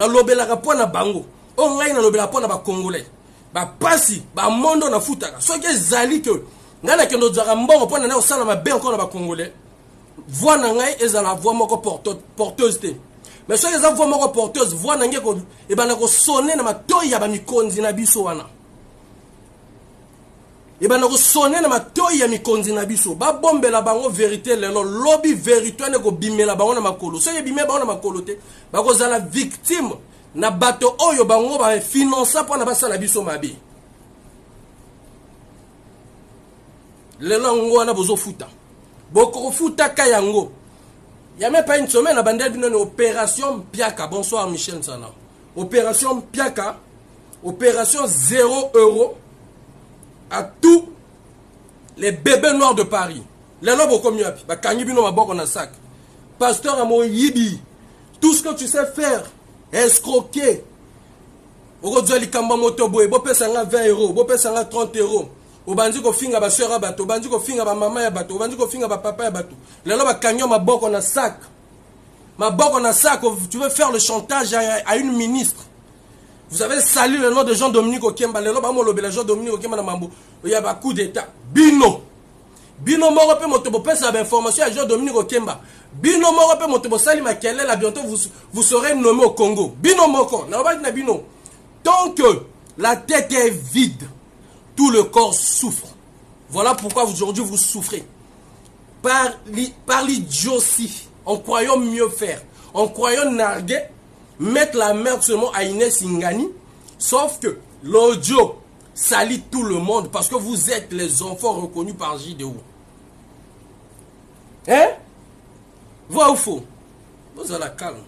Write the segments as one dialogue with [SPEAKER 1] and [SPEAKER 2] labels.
[SPEAKER 1] nalobelaka mpo na bango oyo ngai nalobelaka mpo na bacongolais bapasi bamondo nafutaka soki ezali ke ngai nakende ozwaka mbongo mpo na nai osala mabe encore na bacongolais voix na ngai ezala voix moko porteuse te mais soki eza voix moko porteuse voix na ngai ebanda kosone na matoi ya bamikonzi na biso wana ebanda kosone na matoi ya mikonzi na biso babombela bango vérité lelo lobi vérité wana ekobimela bango na makolo soki ebimela bango na makolo te bakozala victime na bato oyo bango bafinansa mpo na basala biso mabe lelo yango wana bozofuta bokofutaka yango ya même pas une semaine na bandeli bino ni opération Piaka. Bonsoir Michel Nsana. Opération Piaka, opération 0 € à tous les bébés noirs de Paris. Les lobes comme yapi, ba kangi bino maboko na sac. Pasteur Amo Yibi, tout ce que tu sais faire, escroquer. Oko dzali kamba moto boy, bo pesa nga 20 €, bo pesa nga 30 €. Obandi ko finga ba sœur bato, obandi ko finga ba maman ya bato, obandi ko finga ba papa ya bato. Les lobes kangi maboko na sac. Maboko na sac, tu veux faire le chantage à une ministre. Vous avez sali le nom de Jean-Dominique Okemba. Le nom de Jean-Dominique Okemba na mambo. Il y a un coup d'état. Bino. Bino moko pe moto bo pesa information à Jean-Dominique Okemba. Bino moko pe moto bo sali makele la bientôt vous serez nommé au Congo. Bino moko. Na ba na bino. Tant que la tête est vide, tout le corps souffre. Voilà pourquoi aujourd'hui vous souffrez. Par l'idiotie, en croyant mieux faire, en croyant narguer, mettre la merde seulement à Inès Ingani, sauf que l'audio salit tout le monde parce que vous êtes les enfants reconnus par JDO. Hein? Vrai ou faux? Vous avez la calme.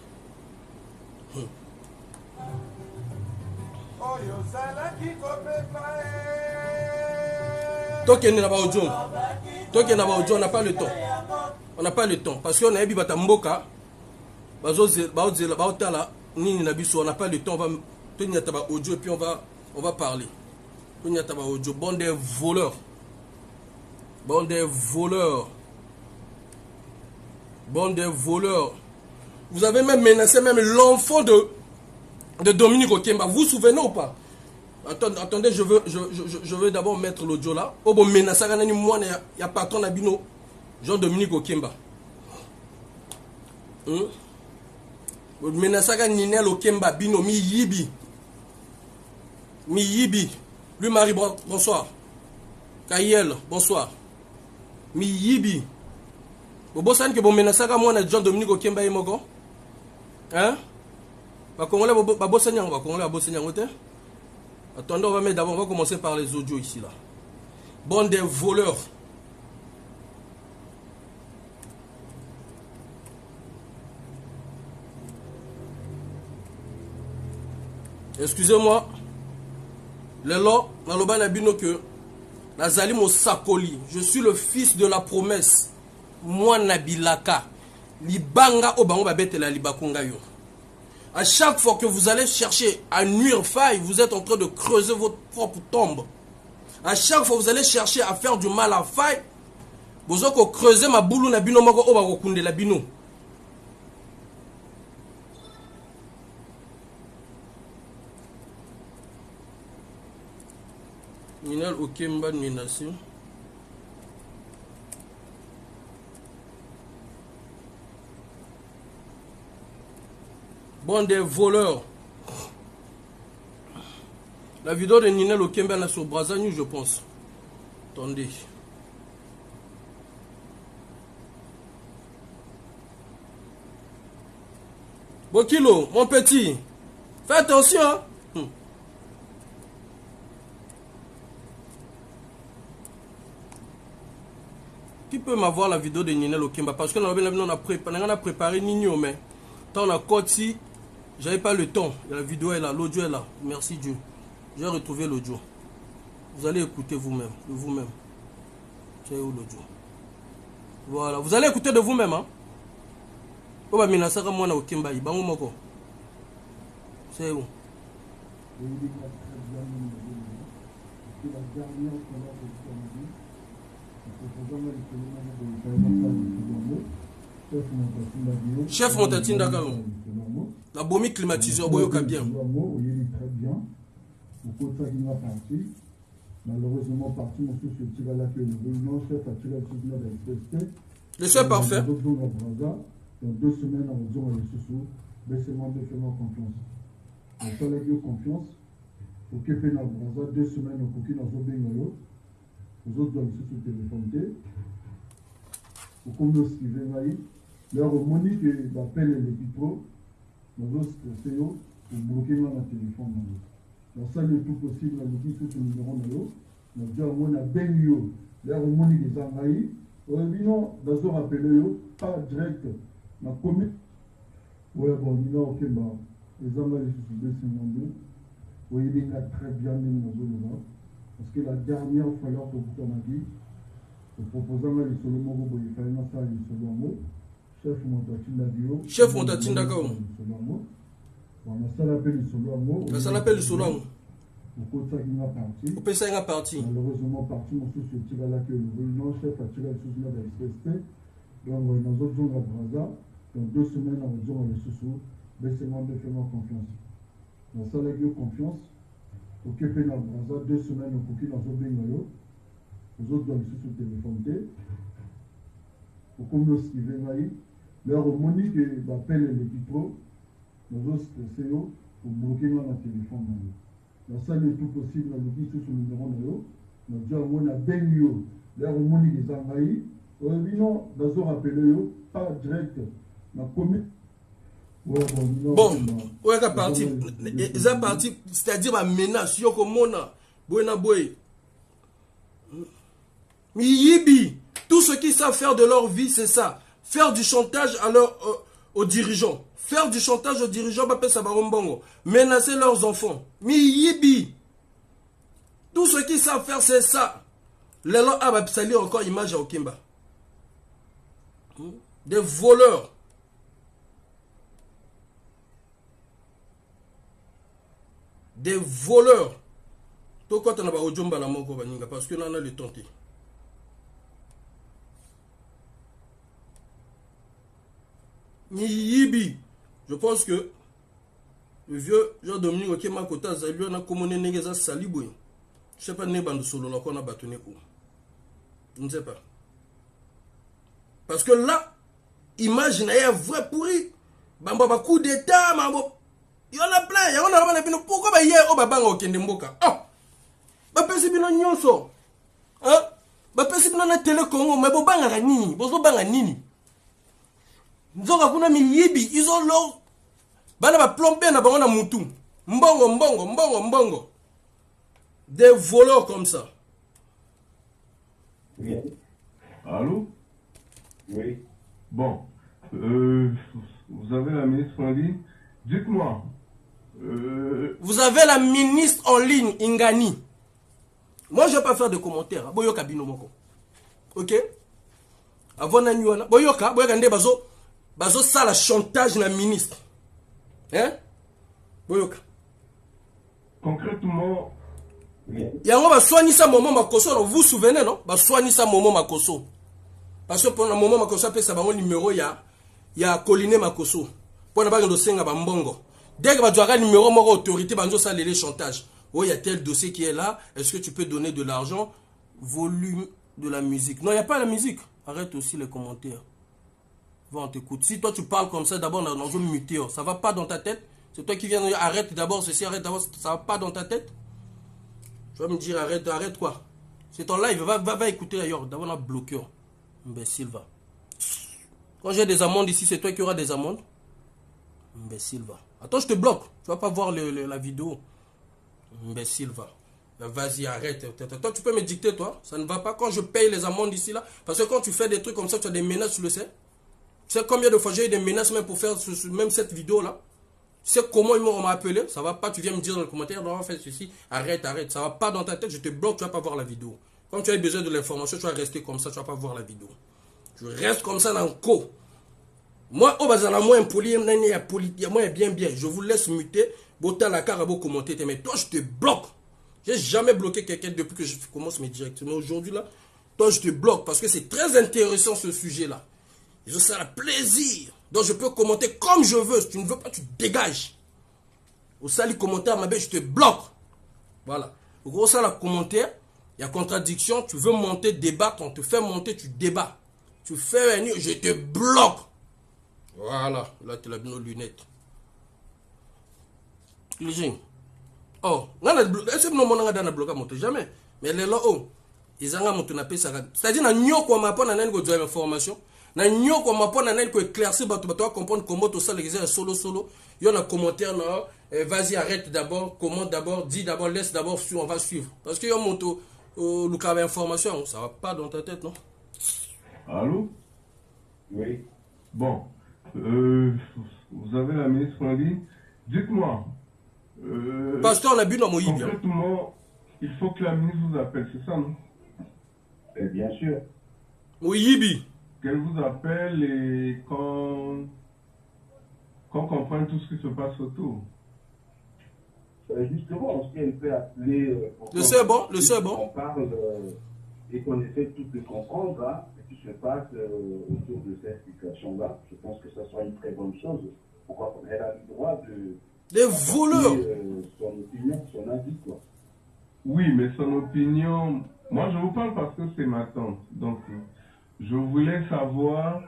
[SPEAKER 1] Token n'a pas audio. Token n'a pas audio, on n'a pas le temps. On n'a pas le temps parce qu'on a bibata mboka. Nini nabiso, on n'a pas le temps, on va tenir taba audio et puis on va parler. Tenir taba audio, bande des voleurs. Bande des voleurs. Bande des voleurs. Vous avez même menacé même l'enfant de Dominique Okemba. Vous vous souvenez ou pas? Attendez, je veux d'abord mettre l'audio là. Oh bon, menacé moi il y a patron Nabino Jean-Dominique Okemba. Menasaka Ninel Okemba Bino mi yibi. Lui Marie bonsoir. Kayel bonsoir. Mi yibi. Bobo san que bon menasaka moi na Jean-Dominique Okemba Emogo. Hein? Ba Congolais ba bossanyang ba Congolais ba bossanyang ote. Attendez, on va mettre d'abord, on va commencer par les audios ici là. Bande des voleurs. Excusez-moi. Lelo, naloba na bino que Nazali Mosakoli, je suis le fils de la promesse. Moi Nabilaka. Libanga obango babete la libakonga yo. À chaque fois que vous allez chercher à nuire faille, vous êtes en train de creuser votre propre tombe. À chaque fois que vous allez chercher à faire du mal à faille, vous allez creuser ma boulou na bino moko oba kokunde la bino. Minal Okemba menacé. Bon des voleurs. La vidéo de Ninel Okemba là sur Brazzaville, je pense. Attendez. Bokilo, mon petit. Fais attention. Hein? Qui peut m'avoir la vidéo de Ninel Okemba? Parce que on a préparé Nino, mais tant on a côté, j'avais pas le temps. La vidéo est là, l'audio est là. Merci Dieu. J'ai retrouvé l'audio. Vous allez écouter vous-même, de vous-même. C'est où l'audio? Voilà, vous allez écouter de vous-même, hein. Oba minasaka mwana Okemba, bango moko. C'est où? Chef Montatine Dakar. La bombe climatiseur, boyoka bien.
[SPEAKER 2] Oui, très bien. Au côté qui m'a parti. Malheureusement, parti, mon souci, c'est là que le chef a tiré le souvenir de l'espèce.
[SPEAKER 1] Le soir parfait.
[SPEAKER 2] Dans 2 semaines, on va dire les sous-sous. Baissez-moi de faire confiance. On fait la confiance. Pour que fait dans 2 semaines, on peut dans un bengalo. Les autres doivent se téléphoner. Pour qu'on me suive, leur monique l'appel et les pitros. Nous autres, c'est eux pour bloquer dans le téléphone. Dans ça, le tout possible, on dit tout ce numéro de l'eau. Nous disons, on a bengalo. Leur monique des envahis. Non, dans un rappel, pas direct. Ma commune. Oui, bon, il y a ok, les envahis sont 252. Oui, il est très bien mis dans zone. Parce que la dernière fois, pour vous en dit, le proposant les Solomon, il fallait pas faire les Solomon. Chef Montatinda Dio.
[SPEAKER 1] Chef Montatinda Kao.
[SPEAKER 2] On a ça l'appelle les Solomon.
[SPEAKER 1] Ça l'appelle les Solomon.
[SPEAKER 2] Au côté qui m'a parti.
[SPEAKER 1] Au PC est parti.
[SPEAKER 2] Malheureusement, parti, mon souci, c'est là que le chef a tiré le souvenir de l'espèce. Donc, dans d'autres jours, à Braza, dans 2 semaines, on va dire les sous-sous. Laissez-moi de faire confiance. Dans ça, la confiance. Pour que fait dans Braza, 2 semaines, on peut dans un bengalo. Les autres doivent se téléphoner. Pour qu'on me suive, leur monique l'appel les pitros. Les autres, c'est eux pour bloquer dans le téléphone. Dans ça, le tout possible, on dit sur ce numéro de l'eau. Nous disons, on a bengalo. Leur monique des envahis. Non, dans un rappel, pas direct. Ma commune.
[SPEAKER 1] Bon, ouais, c'est parti, c'est-à-dire la menace, yoko mona, boyna boy. Miyibi, tout ce qu'ils savent faire de leur vie, c'est ça. Faire du chantage à aux dirigeants. Faire du chantage aux dirigeants, menacer leurs enfants. Miyibi. Tout ce qu'ils savent faire, c'est ça. Les gens va salir encore image à Okimba. Des voleurs. Des voleurs. Toi, quand on a Ojomba la moko baninga, parce que là, on a le tenté. Yibi. Je pense que le vieux Jean-Dominique Okema Kota Zalou, on a commandé Negeza Saliboué. Je ne sais pas, Nebando Solo, là, qu'on a battu Neko. Je ne sais pas. Parce que là, imagine, il y a un vrai pourri. Bamba, coup d'état, mambo. Il y en a plein, il y en a plein. Pourquoi il y a un babang au Kendemboka? Ah! Bapesi bino nyonso. Hein? Bapesi bino na télé Congo, mais bobanga nini? Bozobanga nini? Nzoka kuna miyibi, ils ont l'or. Bana ba plomber na bango na mutu. Mbongo. Des voleurs comme ça.
[SPEAKER 3] Oui.
[SPEAKER 4] Allô?
[SPEAKER 3] Oui.
[SPEAKER 4] Bon. Vous avez la ministre en ligne? Dites-moi.
[SPEAKER 1] Vous avez la ministre en ligne, Ingani. Moi, je ne vais pas faire de commentaires. Boyoka binomoko. Ok? Avant Nanyuana. Boyoka nde bazo ça la chantage na ministre. Hein? Boyoka.
[SPEAKER 4] Concrètement.
[SPEAKER 1] Yango ba soignisa moment makoso. Vous vous souvenez, non? Ba soignisa moment makoso. Parce que pendant un moment makoso appelle ça un numéro ya Colline Makoso. Pour ne pas que senga ba mbongo. Dès que tu as un numéro moko autorité banzo ça les chantage. Oh, il y a tel dossier qui est là. Est-ce que tu peux donner de l'argent? Volume de la musique. Non, il n'y a pas la musique. Arrête aussi les commentaires. Va, on t'écoute. Si toi tu parles comme ça, d'abord dans une mutéo, ça va pas dans ta tête. C'est toi qui viens de dire arrête d'abord ceci, arrête d'abord, ça va pas dans ta tête. Tu vas me dire arrête quoi? C'est ton live, va écouter ailleurs. D'abord on a bloqué. Imbécile va. Quand j'ai des amendes ici, c'est toi qui auras des amendes. Imbécile va. Attends, je te bloque. Tu vas pas voir la vidéo. Imbécile va. Vas-y, arrête. Toi, tu peux me dicter, toi. Ça ne va pas quand je paye les amendes ici, là. Parce que quand tu fais des trucs comme ça, tu as des menaces, tu le sais. Tu sais combien de fois j'ai eu des menaces même pour faire même cette vidéo-là? Tu sais comment ils m'ont appelé? Ça va pas, tu viens me dire dans le commentaire, non, fais ceci. Arrête. Ça va pas dans ta tête, je te bloque, tu vas pas voir la vidéo. Quand tu as besoin de l'information, tu vas rester comme ça, tu vas pas voir la vidéo. Tu restes comme ça dans le co. Moi, au bazar, moi, impoli, moi, bien. Je vous laisse muter. Bota la carabo commenter, mais toi je te bloque. J'ai jamais bloqué quelqu'un depuis que je commence mes directs. Mais aujourd'hui là, toi je te bloque parce que c'est très intéressant ce sujet là. Je serai plaisir Donc je peux commenter comme je veux. Si tu ne veux pas, tu dégages. Au sali commentaire, ma belle, je te bloque. Voilà. Au gros, ça, la commentaire, il y a contradiction. Tu veux monter, débattre, on te fait monter, tu débats. Tu fais un je te bloque. Voilà. Là, tu as nos lunettes. Léger. Oh, est-ce que nous avons bloqué mon jamais. Mais les là, oh, ils ont monté na pesa. C'est-à-dire, na nyo kwa mapon na nani ko joie information. Na nyo kwa mapon na nani ko éclaircir bato comprendre comment tout ça les solo. Il y a un commentaire là. Vas-y, arrête d'abord, commente d'abord, dis d'abord, laisse d'abord, on va suivre. Parce que y a mon Lucas information, ça va pas dans ta tête, non?
[SPEAKER 4] Allô?
[SPEAKER 3] Oui.
[SPEAKER 4] Bon, vous avez la ministre en ligne. Dites-moi.
[SPEAKER 1] Pasteur, on a bu dans mon Yibia.
[SPEAKER 4] Concrètement, il faut que la ministre vous appelle, c'est ça, non?
[SPEAKER 3] Bien sûr.
[SPEAKER 1] Oui, Yibi.
[SPEAKER 4] Qu'elle vous appelle et qu'on comprenne tout ce qui se passe autour.
[SPEAKER 3] Justement, si elle peut appeler...
[SPEAKER 1] le c'est bon.
[SPEAKER 3] On parle et qu'on essaie tous de comprendre hein, ce qui se passe autour de cette situation-là. Je pense que ça sera une très bonne chose. Pourquoi elle a le droit de...
[SPEAKER 1] Les voleurs.
[SPEAKER 3] Son opinion, son avis, quoi.
[SPEAKER 4] Oui, mais son opinion... Moi, je vous parle parce que c'est ma tante. Donc, je voulais savoir...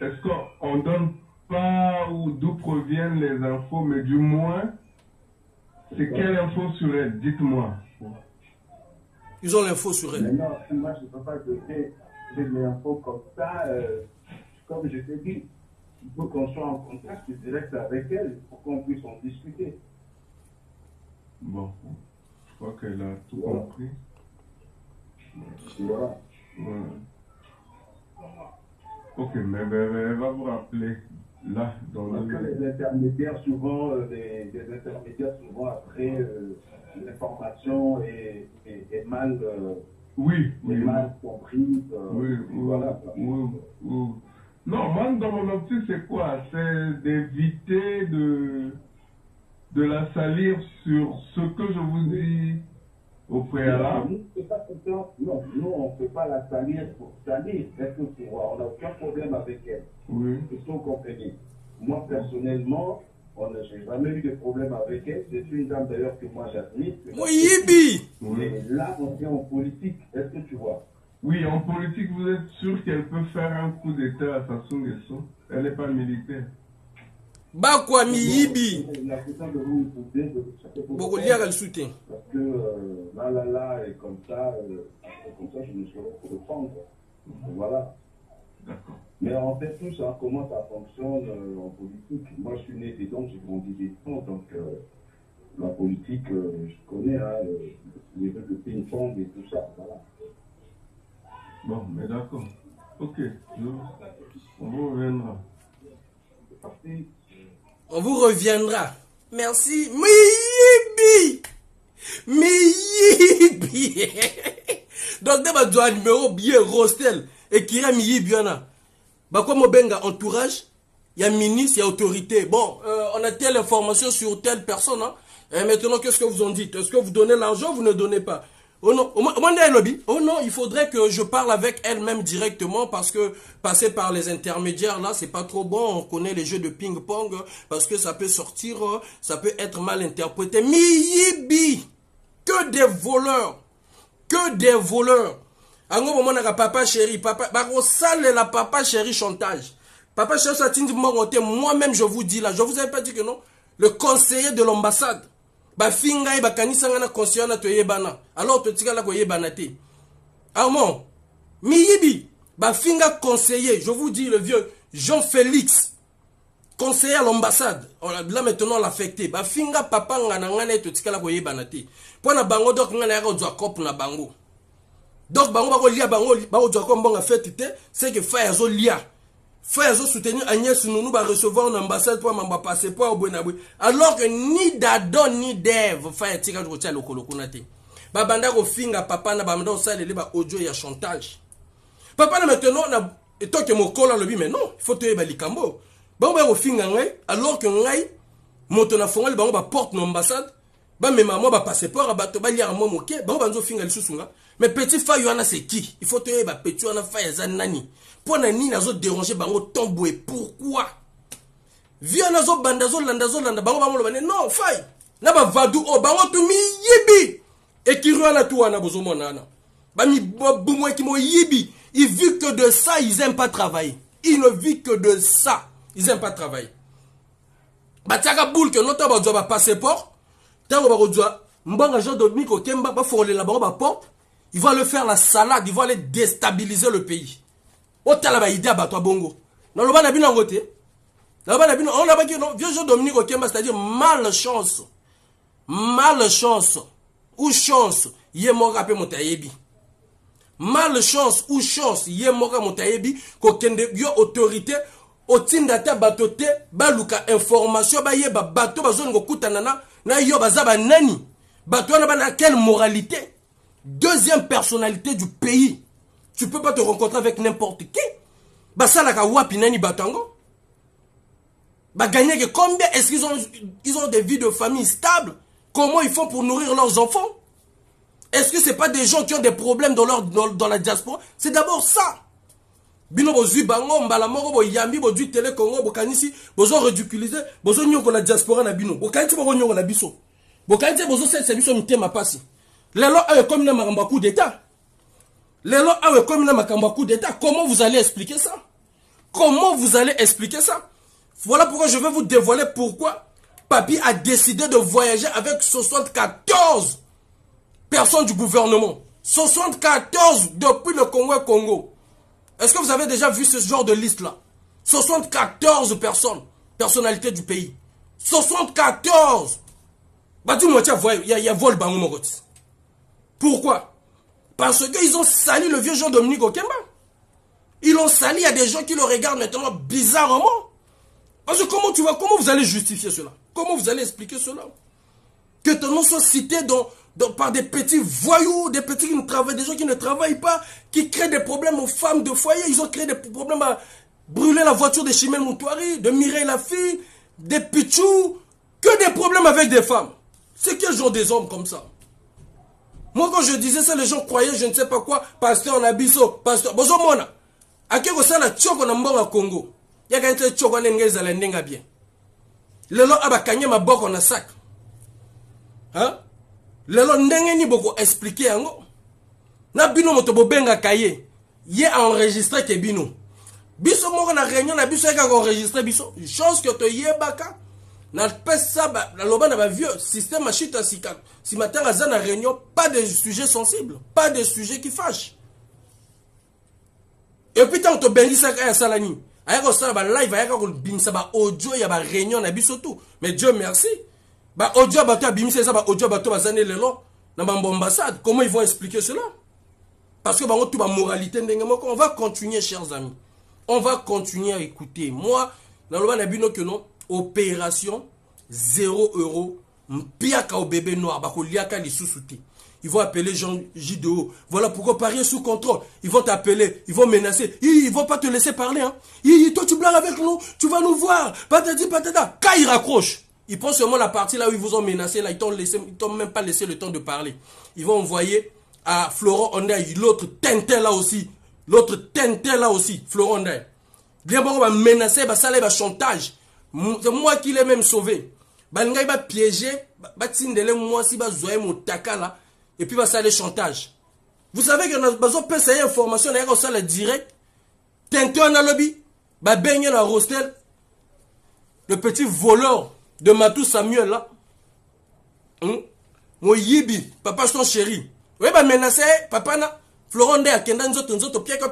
[SPEAKER 4] Est-ce qu'on ne donne pas ou d'où proviennent les infos, mais du moins... C'est quelle info sur elle? Dites-moi.
[SPEAKER 1] Ils ont l'info sur elle.
[SPEAKER 3] Maintenant, moi, je ne peux pas donner des infos comme ça. Comme je t'ai dit, il faut qu'on soit en contact direct avec elle pour qu'on puisse en discuter.
[SPEAKER 4] Bon, je crois qu'elle a tout compris.
[SPEAKER 3] Voilà.
[SPEAKER 4] Ouais. Ok, mais elle va vous rappeler. Là, dans
[SPEAKER 3] parce que les intermédiaires souvent, après l'information est mal, mal comprise. Voilà.
[SPEAKER 4] Non, moi dans mon optique c'est quoi? C'est d'éviter de la salir sur ce que je vous dis au préalable.
[SPEAKER 3] Non, nous on ne peut pas la salir pour salir. On n'a aucun problème avec elle.
[SPEAKER 4] Oui.
[SPEAKER 3] Il faut comprendre. Moi, personnellement, je n'ai jamais eu de problème avec elle. C'est une dame d'ailleurs que moi j'admire.
[SPEAKER 1] Oui, Yibi.
[SPEAKER 3] Mais là, on est en politique. Est-ce que tu vois?
[SPEAKER 4] Oui, en politique, vous êtes sûr qu'elle peut faire un coup d'état à Sassou Nguesso? Elle n'est pas militaire.
[SPEAKER 1] Bah quoi, mi Yibi.
[SPEAKER 3] La question de vous poser,
[SPEAKER 1] beaucoup lié à le soutien.
[SPEAKER 3] Parce que là, et comme ça, je me saurais reprendre. Voilà.
[SPEAKER 4] D'accord.
[SPEAKER 3] Mais en fait, tout ça, comment ça fonctionne en politique. Moi, je suis né dedans, j'ai grandi dedans, donc la politique, je connais, hein, les jeux de ping-pong et tout ça, voilà.
[SPEAKER 4] Bon, mais d'accord. Ok, on vous reviendra.
[SPEAKER 3] C'est parti.
[SPEAKER 1] On vous reviendra. Merci. Miyibi. Donc, d'abord, tu as un numéro bien Rostel. Et qui a Miyibi, bah, comme Benga entourage, il y a ministre, il y a autorité. Bon, on a telle information sur telle personne. Hein. Et maintenant, qu'est-ce que vous en dites? Est-ce que vous donnez l'argent ou vous ne donnez pas? Oh non, oh non, il faudrait que je parle avec elle-même directement parce que passer par les intermédiaires là, c'est pas trop bon. On connaît les jeux de ping-pong parce que ça peut sortir, ça peut être mal interprété. Miyibi, que des voleurs, que des voleurs. Papa chéri, papa, la papa chéri chantage. Papa chéri, ça moi-même je vous dis là, je vous avais pas dit que non. Le conseiller de l'ambassade. Bafinga et bakanisa ngana conseiller na to yebana. Alors to tika la ko yebana te. Armand, Miyibi, bafinga conseiller, je vous dis le vieux Jean-Félix, conseiller à l'ambassade. Là maintenant on l'a affecté. Bafinga papa ngana ngana to tika la ko yebana te. Pour na bango donc ngana ya ko zwa cop na bango. Donc bango ba ko lia bango ba ko zwa ko mbonga fête te, c'est que frère zo lia. Frère zo soutenir Agnès Nounou va recevoir une ambassade pour mamba passeport au Bonabou. Alors que ni Dadon ni Dev frère tika ko tia lokolo kunate. Ba banda ko finga papa na banda osalele ba audio ya chantage. Papa na maintenant na etoke mokola lobi mais non, il faut te ba likambo. Ba ko finga ngai alors que ngai moto na fonga ba porte na ambassade. Ba mema mo ba passeport ba to ba lia mo moke ba banzo finga lisusunga. Mais petit Faye wana c'est qui? Il faut te dire petit wana Faye za nani. Pour nani nazo déranger bango tomboué. Pourquoi? Via nazo bandazo landa bango bango lobane non Faye. Na ba vadou o bango tu mi yibi. Et qui wana tu wana bozo monana. Ba mi boumoué qui mo yibi. Ils vivent que de ça, ils aiment pas travailler. Ils ne vivent que de ça. Ils aiment pas travailler. Bataka boule que notre ba doit passeport. Tango ba doit mbanga Jean Dominique Okemba ba foler la bango ba porte. Ils vont aller faire la salade, ils vont aller déstabiliser le pays. Otala ba idée ba toi bongo. Non lo ba na bino ngote. Là ba na bino on a ba ki non vieux Jean Dominique Okemba c'est-à-dire malchance. Malchance ou chance, yé moka pe motayebi. Malchance ou chance, yé moka motayebi ko kende yo autorité otinda ta batote baluka information ba yé ba bato bazone ko kutana na yo bazaba nani. Bato na ba na quelle moralité? Deuxième personnalité du pays. Tu peux pas te rencontrer avec n'importe qui. Bah ça la ka wapi nani batango. Bah gagner que combien est-ce qu'ils ont des vies de famille stables? Comment ils font pour nourrir leurs enfants? Est-ce que c'est pas des gens qui ont des problèmes dans la diaspora? C'est d'abord ça. Bino bozui bango mbala moko bo yambi bo du télé Congo bo kanisi bozo ridiculiser bozo nyoko la diaspora na bino. Bo kanisi bo nyoko la biso. Bo kanisi bozo c'est biso mitema pasi. Lelo awe comme na makamba coup d'état. Lelo awe comme na makamba coup d'état. Comment vous allez expliquer ça? Comment vous allez expliquer ça? Voilà pourquoi je vais vous dévoiler pourquoi Papi a décidé de voyager avec 74 personnes du gouvernement. 74 depuis le Congo. Est-ce que vous avez déjà vu ce genre de liste-là? 74 personnes, personnalités du pays. 74. Bah tu me tiens, il y a vol Bangomoroti. Pourquoi? Parce qu'ils ont sali le vieux Jean Dominique Okemba. Ils l'ont sali, il y a des gens qui le regardent maintenant bizarrement. Parce que comment vous allez justifier cela? Comment vous allez expliquer cela? Que ton nom soit cité par des petits voyous, des petits qui ne travaillent, des gens qui ne travaillent pas, qui créent des problèmes aux femmes de foyer. Ils ont créé des problèmes à brûler la voiture de Chimène Moutouari, de Mireille Lafille, des Pichou, que des problèmes avec des femmes. C'est quel genre des hommes comme ça? Moi quand je disais ça, les gens croyaient je ne sais pas quoi, pasteur Nabiso, pasteur Bozomona. Akeko ça la tchoko na mbonga Congo. Yaka nte tchoko nengeza la nenga bien. Lelo abakanye maboko na sac. Hein? Lelo ndenge ni boko expliquer yango. Na bino moto bobenga kaye. Ye a enregistré ke bino. Biso moko na réunion na biso yaka enregistré biso. Chose que to yebaka. Na pesa ba la loba na ba vieux système machita sika. Si matin à na réunion pas de sujets sensibles, pas de sujets qui fâchent. Et puis tant to bengi saka ya salani. Ayako sala ba live ayako bimisa ba audio ya ba réunion na biso tout. Mais Dieu merci. Ba audio bato bimisa ça ba audio bato bazane lelo na ba ambassade. Comment ils vont expliquer cela? Parce que ba tout ba moralité ndenge moko. On va continuer chers amis. On va continuer à écouter. Moi na loba na bino que non opération 0 €. Mpiaka au bébé noir ba ko liaka lisusu te. Ils vont appeler Jean Gideon. Voilà pourquoi Paris est sous contrôle. Ils vont t'appeler, ils vont menacer. Ils vont pas te laisser parler. Hein. Toi, tu blagues avec nous, tu vas nous voir. Patati, patata. Quand ils raccrochent, ils prennent seulement la partie là où ils vous ont menacé. Là, ils t'ont même pas laissé le temps de parler. Ils vont envoyer à Florent Ondai, l'autre Tintin là aussi. L'autre Tintin là aussi, Florent Ondai. Bien bon, on va menacer, ça va chantage. C'est moi qui l'ai même sauvé. Il va piéger, moi si va zoyer mon taka là. Et puis va ça les chantage. Vous savez que nous avons besoin de information d'ailleurs ça le direct. Tintin dans le lobby, ba baigner la Rostel. Le petit voleur de Matou Samuel là. Mon yibi, papa son chéri. Oui bah menacer papa na Florent de akenda nzoto pieko.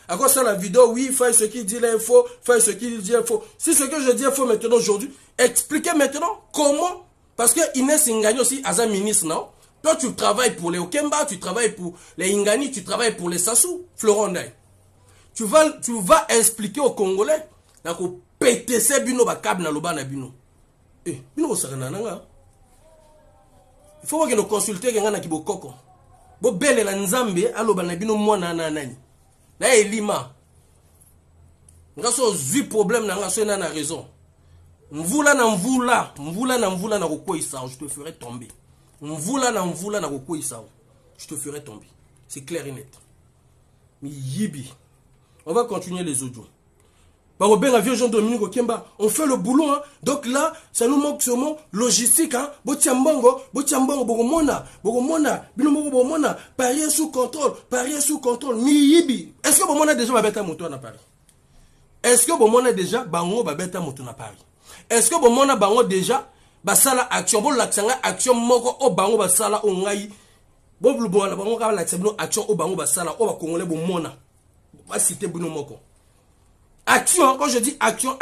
[SPEAKER 1] À quoi ça la vidéo? Oui, faire ce qu'il dit là est faux, faire ce qu'il dit est faux. Si ce que je dis est faux maintenant aujourd'hui, expliquez maintenant comment, parce que Inès Ingani aussi as un ministre non? Toi, tu travailles pour les Okemba, tu travailles pour les Ingani, tu travailles pour les Sassou, Florent Ndai. Tu vas expliquer aux Congolais, que PTC bino ba kab na loba na bino. Bino ça nanga. Il faut que nous consulter ngana kibokoko. Bo bele la nzambe aloba na bino mwana na nani. Na elima. Ngaso zui problème na ngaso na raison. Mvula na kokoi ça, je te ferai tomber. Mvula na kokoi ça, je te ferai tomber. C'est clair et net. Mais yibi. On va continuer les audios. Robert Avion Jean Dominique Okemba, on fait le boulot, hein. Donc là, ça nous manque seulement logistique, hein. Botiambongo, Bogomona, Binomona, Paris sous contrôle, Miyibi. Est-ce que Bomona déjà va bêta moto à Paris? Est-ce que Bomona déjà bango va bêta moto à Paris? Est-ce que Bomona bango déjà basala action, bon l'accent action moko o bango basala ongai, bon le bon la bango ka l'action action o bango basala o ba congolais Bomona, ba citer Bruno Moko. Action, quand je dis action,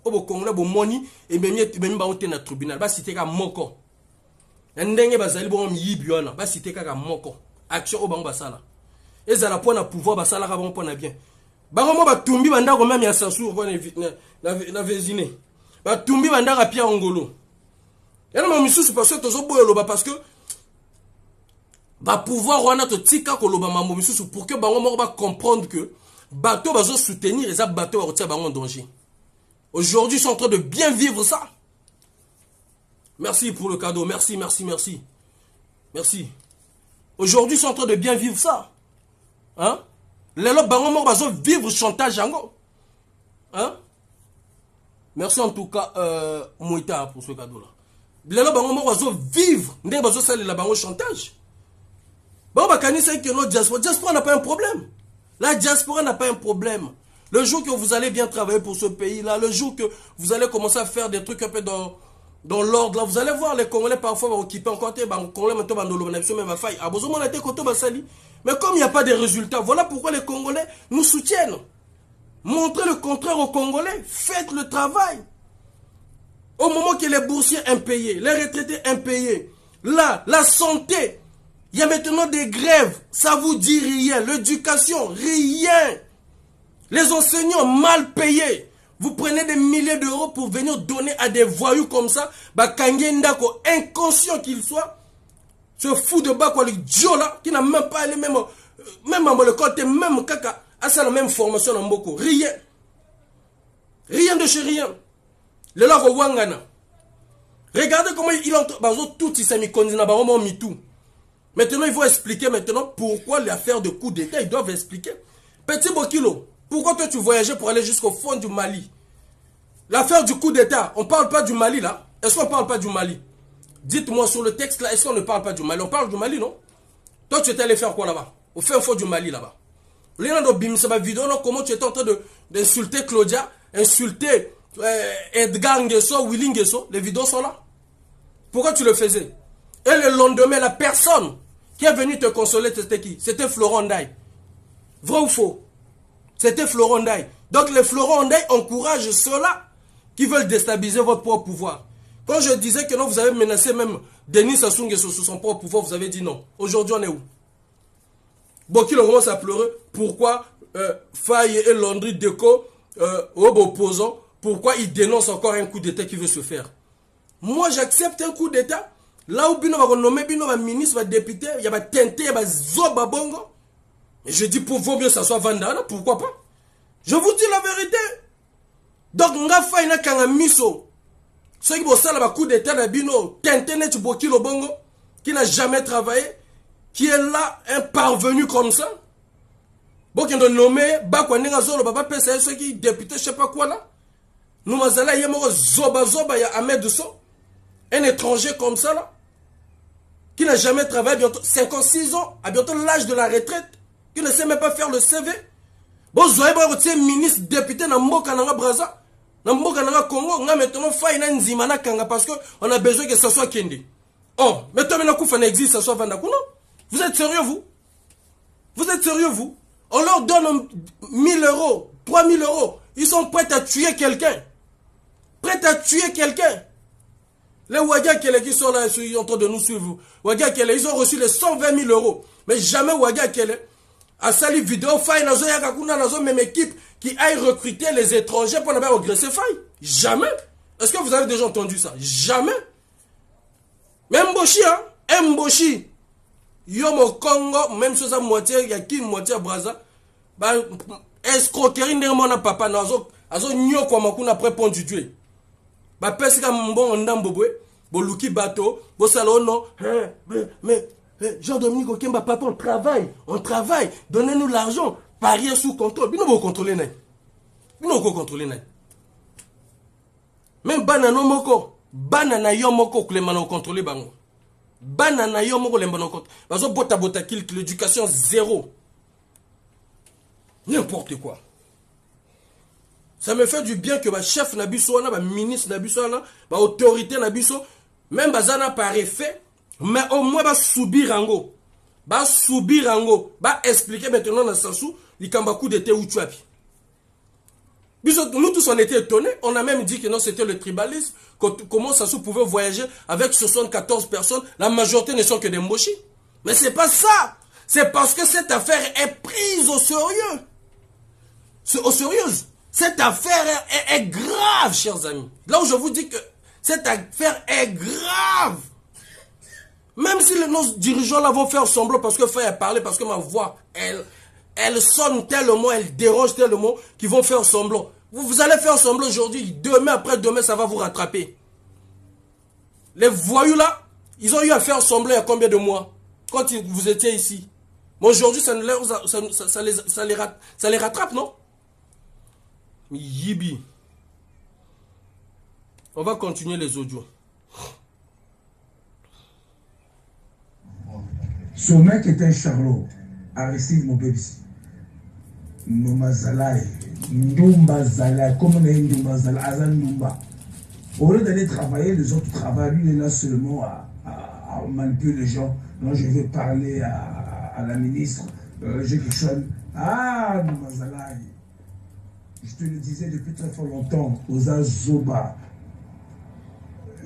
[SPEAKER 1] au Congolais, bon moni, et même ba na tribunal, ba citer ka moko. Ndenge bazali bon yibiona, ba citer ka moko. Action au bango basala. Et ça la pona pouvoir basala ka bon pona bien. Bango mo ba tumbi banda ko même ya sansur ko na vezine. Ba tumbi banda ka pia ngolo. Yana mo misusu parce que tozo boyelo ba parce que ba pouvoir wana to tika ko loba mambo misusu pour que bango mo ba comprendre que bateau va soutenir et ça bateau va retirer en danger. Aujourd'hui, ils sont en train de bien vivre ça. Merci pour le cadeau. Merci. Aujourd'hui, ils sont en train de bien vivre ça. Hein? Les lobes bango va vivre chantage ango. Hein? Merci en tout cas, Mouita pour ce cadeau là. Les lobes bango va vivre. Ndé va salir la bango chantage. Bon, bakani c'est que notre diaspora n'a pas un problème. La diaspora n'a pas un problème. Le jour que vous allez bien travailler pour ce pays-là, le jour que vous allez commencer à faire des trucs un peu dans l'ordre, là, vous allez voir les Congolais parfois occuper encore des Congolais maintenant mais comme il n'y a pas de résultats, voilà pourquoi les Congolais nous soutiennent. Montrez le contraire aux Congolais, faites le travail. Au moment que les boursiers impayés, les retraités impayés, là, la santé, il y a maintenant des grèves, ça vous dit rien. L'éducation, rien. Les enseignants mal payés. Vous prenez des milliers d'euros pour venir donner à des voyous comme ça. Kangendako, inconscient qu'il soit, ce fou de bas, le Dio là, qui n'a même pas les mêmes, même le côté, même caca, à ça la même formation en Mboko. Rien. Rien de chez rien. Le lago Wangana. Regardez comment il entre, tout il s'est mis condamné, tout. Maintenant, il faut expliquer maintenant pourquoi l'affaire de coup d'État, ils doivent expliquer. Petit Bokilo, pourquoi toi tu voyageais pour aller jusqu'au fond du Mali? L'affaire du coup d'État, on ne parle pas du Mali là? Est-ce qu'on ne parle pas du Mali? Dites-moi sur le texte là, est-ce qu'on ne parle pas du Mali? On parle du Mali, non? Toi tu étais allé faire quoi là-bas? Au fin fond du Mali là-bas. Comment tu étais en train d'insulter Claudia, insulter Edgar Nguesso, Willy Nguesso? Les vidéos sont là. Pourquoi tu le faisais? Et le lendemain, la personne qui est venue te consoler, c'était qui? C'était Florent Ndaye. Vrai ou faux? C'était Florent Ndaye. Donc les Florent Ndaye encouragent ceux-là qui veulent déstabiliser votre propre pouvoir. Quand je disais que non, vous avez menacé même Denis Sassou Nguesso sur son propre pouvoir, vous avez dit non. Aujourd'hui, on est où? Bokilo commence à pleurer. Pourquoi Faye et Landry Deco, opposants, pourquoi ils dénoncent encore un coup d'État qui veut se faire? Moi, j'accepte un coup d'État. Là où Bino va nommer Bino va ministre, va député, il y a tenté, il y a zoba bongo. Et je dis pour vaut mieux que ça soit Vandana, pourquoi pas? Je vous dis la vérité. Donc, nga faina kanga miso. Ceux qui vont faire le coup d'état de Bino, tenté net Bokilo Bongo, qui n'a jamais travaillé, qui est là, un parvenu comme ça. Bon, qui est nommé, Bakwanenga Zolo, Baba Pesa, ceux qui député, je sais pas quoi là. Nous, Mazala, il y a zoba, il y a Ahmed So, un étranger comme ça là. Qui n'a jamais travaillé, bientôt 56 ans, à bientôt l'âge de la retraite, qui ne sait même pas faire le CV. Bon, vous avez un ministre, député, dans Mboka Nanga Braza, dans Mboka Nanga Congo, on a maintenant fait une Nzimana Kanga parce qu'on a besoin que ça soit Kendi. Oh, maintenant, Koufana existe, ça soit Vandakuno. Vous êtes sérieux, vous? Vous êtes sérieux, vous? On leur donne 1000 euros, 3000 euros. Ils sont prêts à tuer quelqu'un. Prêts à tuer quelqu'un. Les Ouaga Kele qui sont là, ils sont en train de nous suivre. Ouaga Kele, ils ont reçu les 120 000 euros. Mais jamais Ouaga Kele a sali vidéo faille dans une même équipe qui aille recruter les étrangers pour ne pas agresser faille. Jamais. Est-ce que vous avez déjà entendu ça? Jamais. Même Mboshi, hein? Mboshi. Yomo Congo, même chose à moitié, il y a qui moitié à Braza. Bah, escroquerie n'est mon papa, nazo nyo kwa makuna après pont du Dieu. Bah, pesika mbon ndambobwe, boluki bateau, bo salono, mais, Jean-Dominique Okemba, papa, on travaille, donnez-nous l'argent, parier sous contrôle. Bino vous contrôlez, bino vous contrôlez. Même banana moko, banana yo moko, kulemano contrôlé bango. Banana yo moko, lembano contrôlé. Bazo bota kill, l'éducation zéro. N'importe quoi. Ça me fait du bien que ma chef Nabiso, ma ministre Nabiso, ma autorité Nabiso, même bazana par effet, mais au moins va subir rango. Va subir rango. Va expliquer maintenant dans Sassou, l'Ikambakou d'été où tu as. Nous tous on était étonnés. On a même dit que non, c'était le tribalisme. Comment Sassou pouvait voyager avec 74 personnes. La majorité ne sont que des mochis. Mais c'est pas ça. C'est parce que cette affaire est prise au sérieux. Au sérieux. Cette affaire est grave, chers amis. Là où je vous dis que cette affaire est grave. Même si nos dirigeants là vont faire semblant parce que faire parler, parce que ma voix, elle sonne tellement, elle dérange tellement qu'ils vont faire semblant. Vous allez faire semblant aujourd'hui, demain, après-demain, ça va vous rattraper. Les voyous là, ils ont eu à faire semblant il y a combien de mois quand vous étiez ici. Mais aujourd'hui, ça les rattrape, non? Yibi. On va continuer les audios.
[SPEAKER 5] Son mec était un charlot. Aristide Mobébis. Ndumba Zalaï. Ndumba Zalaï. Comme on est Ndumba Zalaï. Azan Ndumba. Au lieu d'aller travailler, les autres travaillent. Lui, il est là seulement à manipuler les gens. Non, je vais parler à la ministre. J'ai quelque chose. Ah, Ndumba Zalaï. Je te le disais depuis très fort longtemps. Aux Azoba.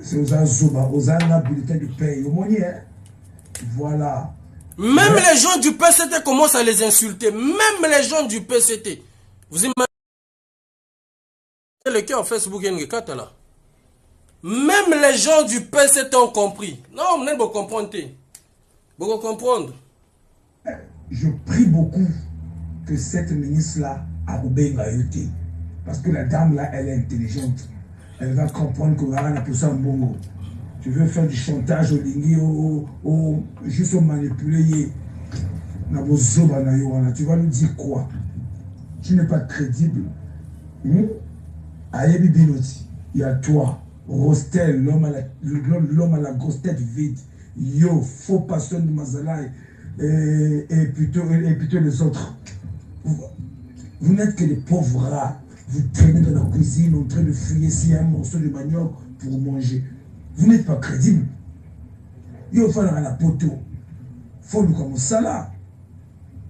[SPEAKER 5] C'est aux Azoba. Aux Azoba, bulletin de paye. Au Monier, hein? Voilà.
[SPEAKER 1] Même les gens du PCT commencent à les insulter. Même les gens du PCT. Vous imaginez le cœur Facebook là. Même les gens du PCT ont compris. Non, on ne peut comprendre. Vous comprendre.
[SPEAKER 5] Je prie beaucoup que cette ministre-là a roubé Ngayoté. Parce que la dame là, elle est intelligente. Elle va comprendre que Varana pour ça Mbongo. Tu veux faire du chantage au lingui, juste au manipuler. Tu vas nous dire quoi? Tu n'es pas crédible. Ayebi Binoti, il y a toi, Rostel, l'homme à la grosse tête vide. Yo, faux passion de Mazalaï, et plutôt les autres. Vous n'êtes que des pauvres rats. Vous traînez dans la cuisine en train de fouiller s'il y a un morceau de manioc pour manger. Vous n'êtes pas crédible. Il faut faire la poteau. Il faut nous comme ça là.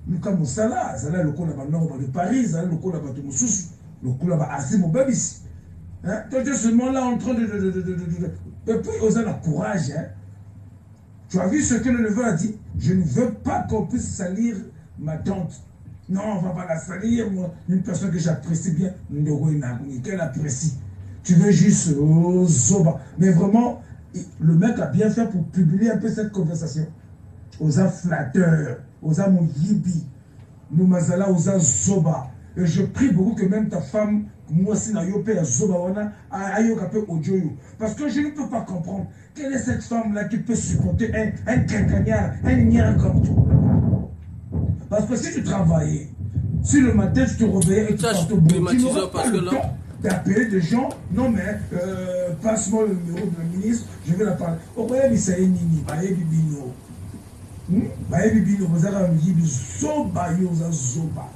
[SPEAKER 5] Nous comme ça là. Ça là, le coup là-bas nord de Paris. Ça là, le coup là-bas de Moussous. Le coup là-bas assez mon bébé. Toi, tu es seulement là en train de. Et puis, aux a courage. Hein. Tu as vu ce que le neveu a dit? Je ne veux pas qu'on puisse salir ma tante. Non, on ne va pas la salir. Moi, une personne que j'apprécie bien, qu'elle apprécie. Tu veux juste Zoba. Mais vraiment, le mec a bien fait pour publier un peu cette conversation. Osa flatteur, Osa Moyibi, Noumazala, Osa Zoba. Et je prie beaucoup que même ta femme, moi aussi, na yopé à Zoba, wana, ayokapé Ojoyo. Parce que je ne peux pas comprendre. Quelle est cette femme-là qui peut supporter un quincagnard, un nière comme toi? Parce que si tu travaillais, si le matin tu te réveillais et tu partais au boulot, tu n'auras pas le temps d'appeler des gens. Non mais, passe-moi le numéro de la ministre, je vais la parler. Oh, ouais, mais c'est Nini, Baye Bibino. Baye Bibino, vous avez un Yibi, Zoba, Yosa Zoba.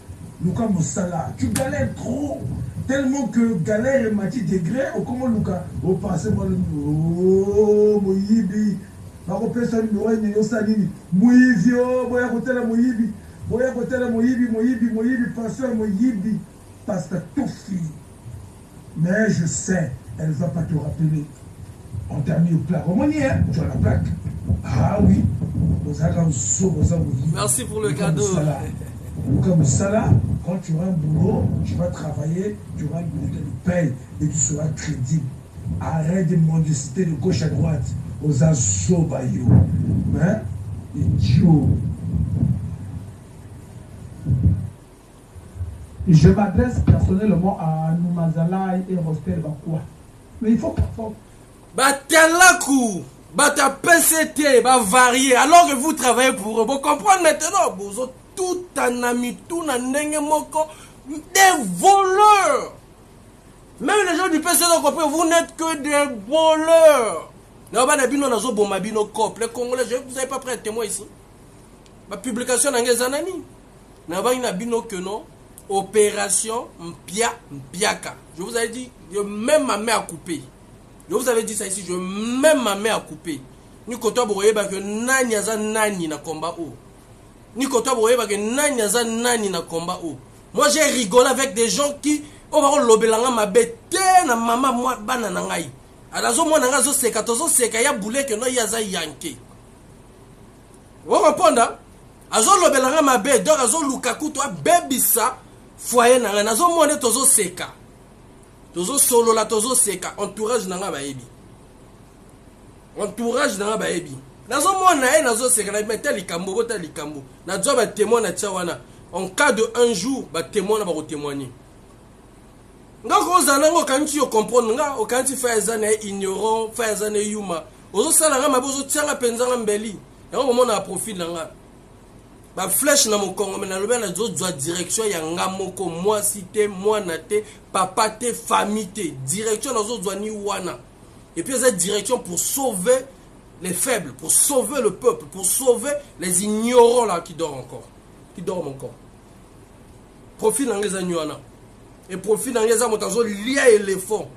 [SPEAKER 5] Luka Moussala, tu galères trop. Tellement que galère et mati degré, au comment Luka, au passez-moi le numéro, Moyibi. Ma repère ça numéro, il y a ça Nini. Moyibi, oh, Boya Kotela Moyibi. Boya Kotela Moyibi, pasteur Moyibi. Pasteur Tofi. Mais je sais, elle ne va pas te rappeler. On t'a mis au plat. Romanier, tu as la plaque. Ah oui.
[SPEAKER 1] Merci pour le cadeau.
[SPEAKER 5] Comme ça là, quand tu auras un boulot, tu vas travailler, tu auras une bulletin de paye et tu seras crédible. Arrête de mendicité de gauche à droite. Aux azobayo. Hein? Idiot.
[SPEAKER 6] Je m'adresse personnellement à Noumazala et Rostel Bakwa. Mais il faut pas.
[SPEAKER 1] Batalaku! Bata PCT, va varier, alors que vous travaillez pour eux. Vous comprenez maintenant, vous avez tout un ami, tout un nengemoko, des voleurs. Même les gens du PCT ont compris, vous n'êtes que des voleurs. Les Congolais, vous n'avez pas pris un témoin ici. Ma publication dans les années. Opération Mpiaka. Je vous avais dit, je mets ma main à couper. Je vous avais dit ça ici, je mets ma main à couper. Ni koto boye ba que nani aza nani na combat o. Ni koto boye ba que nani aza nani na combat o. Moi j'ai rigolé avec des gens qui on va lobelanga ma bête na mama moi bana na ngai. Alazo moi na ngazo seka tozo seka ya boule que no yaza yanke. Vous comprenez? Azo lobelanga ma bête donc azo lukaku toi bebisa foyer na nazo moi tozo seka. Tozo solo la tozo seka entourage nanga baebi. Entourage nanga baebi. Nazo mona nazo seka na mettre likambo bota likambo. Na zo ba témoin na tchawana. En cas de un jour ba témoin na ba témoigner. Ngako zanango kanti yo comprendre nga o kanti fa ezana ignorant fa ezana yuma. Ozo sala nga mabozo tianga penzanga mbeli. Yango mona profil nanga. Ba flèche na mon Congo mais na lobe na zo direction ya ngamoko moi cité moi naté papa té famille té direction na zo ni wana et puis cette direction pour sauver les faibles, pour sauver le peuple, pour sauver les ignorants là qui dorment encore profil na ngeza nywana et profil na ngeza motazo lia éléphant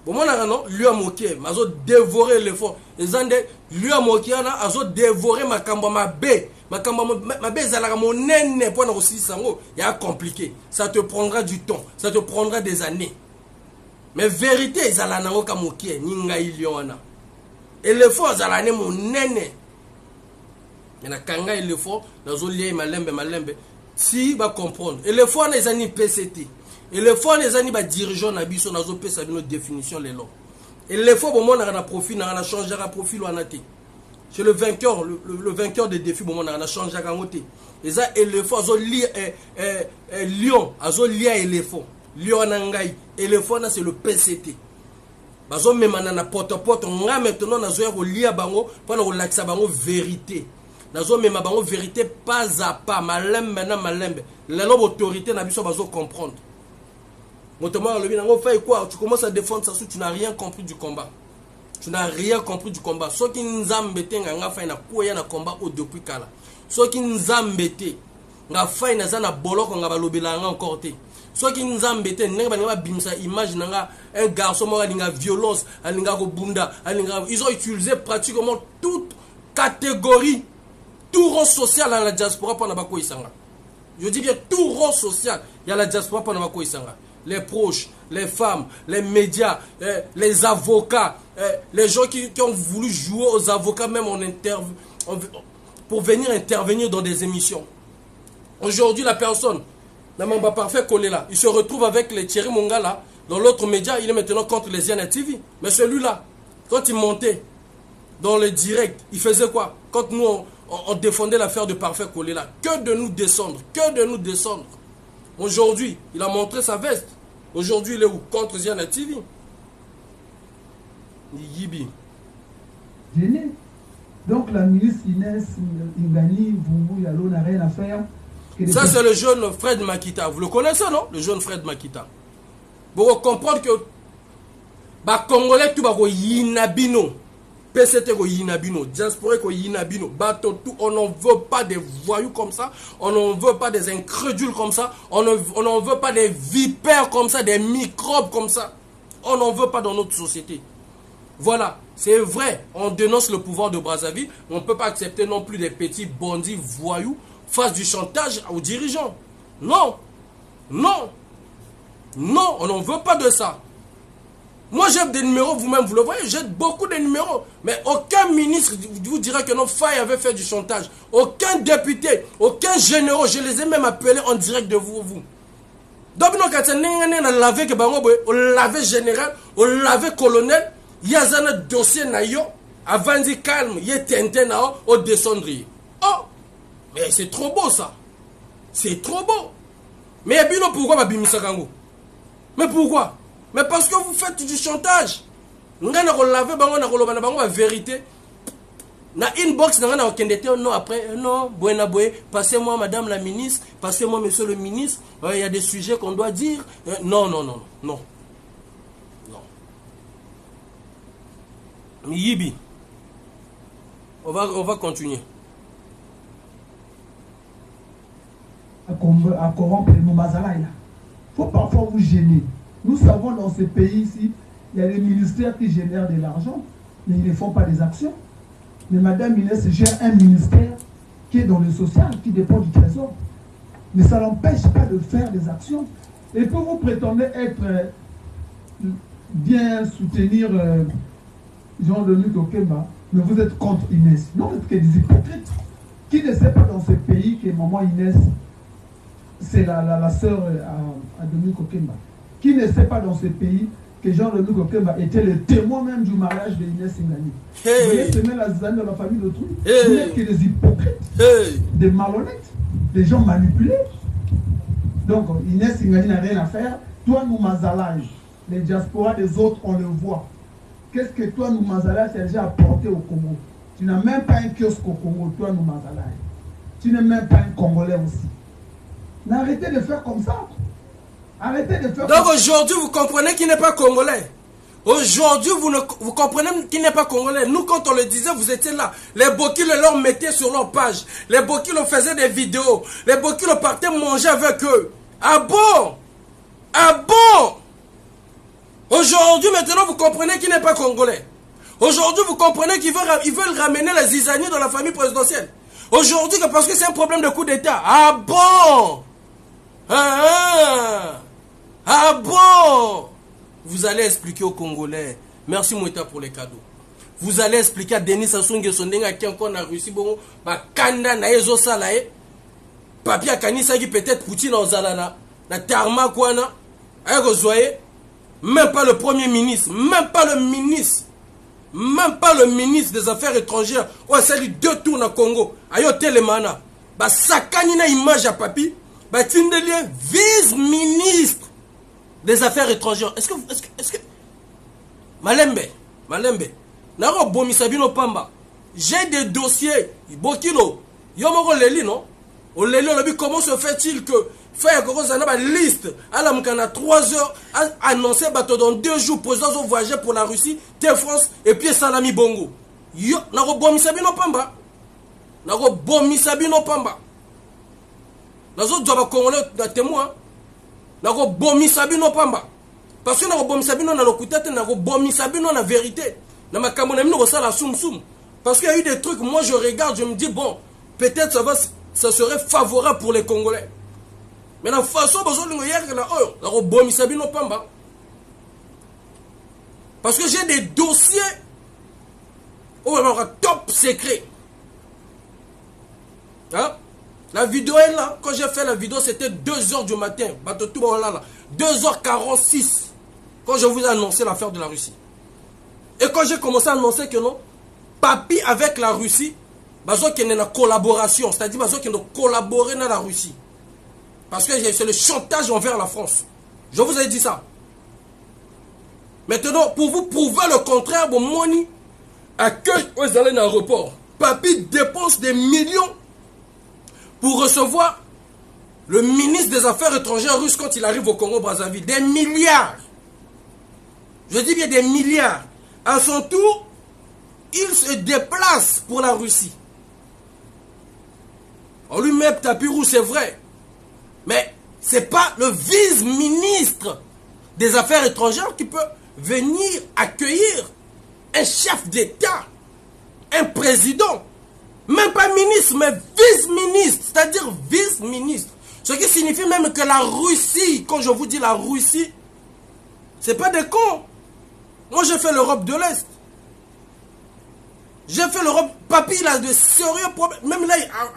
[SPEAKER 1] bon mon non lui a moqué mazo dévorer l'éléphant ezande lui a moqué na azo dévorer makambo mabe ma belle à mon nene pour nous aussi sango il y compliqué ça te prendra du temps ça te prendra des années mais vérité ezala nango kamokie ninga iliona et le fond ezala ne mon nene na kanga il le faut nazo lié malembe si va comprendre et le fond les ani PCT et le fond les ani ba dirigeant na biso nazo pesa bino définition les lots et le fond bon on a profil na changer à profil wana te. C'est le vainqueur, le vainqueur des défis, bon, on a changé à côté. Et ça, éléphant, lion, azo lia éléphant. Lion nangai, éléphant, c'est le PCT. Bazo même na porte on a maintenant nazo ya lia bango, pendant qu'on l'axe bango vérité. Nazo même bango vérité pas à pas, malembe na malembe. La lobe autorité na biso bazo comprendre. Motomo le binango fait quoi? Tu commences à défendre ça, tu n'as rien compris du combat. Tu n'as rien compris du combat. Ceux qui nous embêtent, nga fait na kuya na combat au depuis kala. Ceux qui nous embêtent, nga fait na zana boloko nga balobela nga encore te. Ceux qui nous embêtent, nga ba bimsa image nga un garçon mort alinga violence, alinga ko bunda, alinga ils ont utilisé pratiquement toute catégorie, tout rang social dans la diaspora pour na bako isanga. Je dis bien tout rang social, il y a la diaspora pour na bako isanga. Les proches, les femmes, les médias, les avocats, les gens qui ont voulu jouer aux avocats même pour venir intervenir dans des émissions. Aujourd'hui, la personne, Namamba Parfait collé là, il se retrouve avec les Thierry Mongala dans l'autre média, il est maintenant contre les Ziana TV. Mais celui-là, quand il montait dans le direct, il faisait quoi? Quand nous, on défendait l'affaire de Parfait collé là, que de nous descendre, que de nous descendre. Aujourd'hui, il a montré sa veste. Aujourd'hui, il est où? Contre Ziana TV. Yibi.
[SPEAKER 6] Donc la ministre Inès Ingani, vous Yalo n'a rien à faire.
[SPEAKER 1] Ça, c'est le jeune Fred Makita. Vous le connaissez, non? Le jeune Fred Makita. Pour comprendre que les Congolais, tout va yinabino. PCT ko yinabino, diaspora ko yinabino, bateau tout, on n'en veut pas des voyous comme ça, on n'en veut pas des incrédules comme ça, on n'en veut pas des vipères comme ça, des microbes comme ça. On n'en veut pas dans notre société. Voilà, c'est vrai, on dénonce le pouvoir de Brazzaville, on ne peut pas accepter non plus des petits bandits voyous face du chantage aux dirigeants. Non, non, non, on n'en veut pas de ça. Moi, j'ai des numéros, vous-même, vous le voyez, j'ai beaucoup de numéros. Mais aucun ministre vous dira que non, Faye avait fait du chantage. Aucun député, aucun général, je les ai même appelés en direct de vous. Donc, on l'avait général, on l'avait colonel, il y a un dossier, avant de calme, il y a un au descendrier. Oh, mais c'est trop beau ça. C'est trop beau. Mais pourquoi ma bimisa kango? Mais pourquoi? Mais parce que vous faites du chantage. Nous avons lavé la vérité. Na inbox, non, après, non, buena boye, passez-moi madame la ministre, passez-moi monsieur le ministre, il y a des sujets qu'on doit dire. Non, non, non, non. Non. Yibi, on va continuer.
[SPEAKER 6] À corrompre nos mazalaï là. Faut parfois vous gêner. Nous savons dans ce pays ici, il y a des ministères qui génèrent de l'argent, mais ils ne font pas des actions. Mais Madame Inès gère un ministère qui est dans le social, qui dépend du trésor. Mais ça n'empêche pas de faire des actions. Et puis vous prétendez être bien soutenir Jean-Denis Okemba, mais vous êtes contre Inès. Non, vous êtes que des hypocrites. Qui ne sait pas dans ce pays que maman Inès, c'est la sœur à Denis Okemba. Qui ne sait pas dans ce pays que Jean-Denis Okemba était le témoin même du mariage de Inès Ngani. Vous voulez semer la zizanie dans la famille d'autrui. Vous n'êtes que des hypocrites, des malhonnêtes, des gens manipulés. Donc Inès Ngani n'a rien à faire. Toi, nous Mazalaï, les diasporas des autres, on le voit. Qu'est-ce que toi, nous Mazalaï, tu as déjà apporté au Congo? Tu n'as même pas un kiosque au Congo, toi, nous Mazalaï. Tu n'es même pas un Congolais aussi. Mais arrêtez de faire comme ça. Arrêtez de faire.
[SPEAKER 1] Donc aujourd'hui, vous comprenez qu'il n'est pas congolais. Aujourd'hui, vous comprenez qu'il n'est pas congolais. Nous, quand on le disait, vous étiez là. Les Boki le leur mettaient sur leur page. Les Boki le faisaient des vidéos. Les Boki le partaient manger avec eux. Ah bon? Ah bon? Aujourd'hui, maintenant, vous comprenez qu'il n'est pas congolais. Aujourd'hui, vous comprenez qu'ils veulent ramener les zizaniers dans la famille présidentielle. Aujourd'hui, parce que c'est un problème de coup d'État. Ah bon? Ah bon? Vous allez expliquer aux Congolais. Merci Moueta pour les cadeaux. Vous allez expliquer à Denis Sassou Nguesso Ndenga qui encore en Russie, bon, bah kanda na ezo salae, papi akanisa qui peut-être Poutine en zalana, na tarma kwana, ayo zoye, même pas le premier ministre, même pas le ministre des Affaires étrangères, ou a sali 2 tours na Congo, ayo telemana, bah sakani na image à papi, bah tindelie vice-ministre des Affaires étrangères. Est-ce que Malembe, naro bomi sabino pamba. J'ai des dossiers, bokilo, yomoko leli non? O leli on comment se fait-il que faire une liste à la mukana 3 heures annoncé bateau dans 2 jours président ont voyagé pour la Russie, Terre France et puis Salami Bongo. Yo naro bomi sabino pamba. Naro bomi sabino pamba. Nazo doba congolais da témoin. Nako bomi sabino pamba. Parce que nako bomi sabino na lokutete nako bomi sabino na vérité. Na makambo na mino la soum soum. Parce qu'il y a eu des trucs, moi je regarde, je me dis bon, peut-être ça serait favorable pour les Congolais. Mais la façon besoin de hier na nako bomi sabino pamba. Parce que j'ai des dossiers où on aura top secret. Hein? La vidéo est là. Quand j'ai fait la vidéo, c'était 2h du matin. 2h46. Quand je vous ai annoncé l'affaire de la Russie. Et quand j'ai commencé à annoncer que non, papi avec la Russie, qu'il y a une collaboration. C'est-à-dire qu'il y a collaborer dans la Russie. Parce que c'est le chantage envers la France. Je vous ai dit ça. Maintenant, pour vous prouver le contraire, mon money accueille aux allées dans l'aéroport. Papi dépense des millions pour recevoir le ministre des Affaires étrangères russe quand il arrive au Congo-Brazzaville. Des milliards. Je dis bien des milliards. À son tour, il se déplace pour la Russie. On lui met tapis rouge, c'est vrai. Mais ce n'est pas le vice-ministre des Affaires étrangères qui peut venir accueillir un chef d'État, un président. Même pas ministre, mais vice-ministre. C'est-à-dire vice-ministre. Ce qui signifie même que la Russie, quand je vous dis la Russie, c'est pas des cons. Moi, j'ai fait l'Europe de l'Est. J'ai fait l'Europe. Papi, il a de sérieux problèmes. Même là,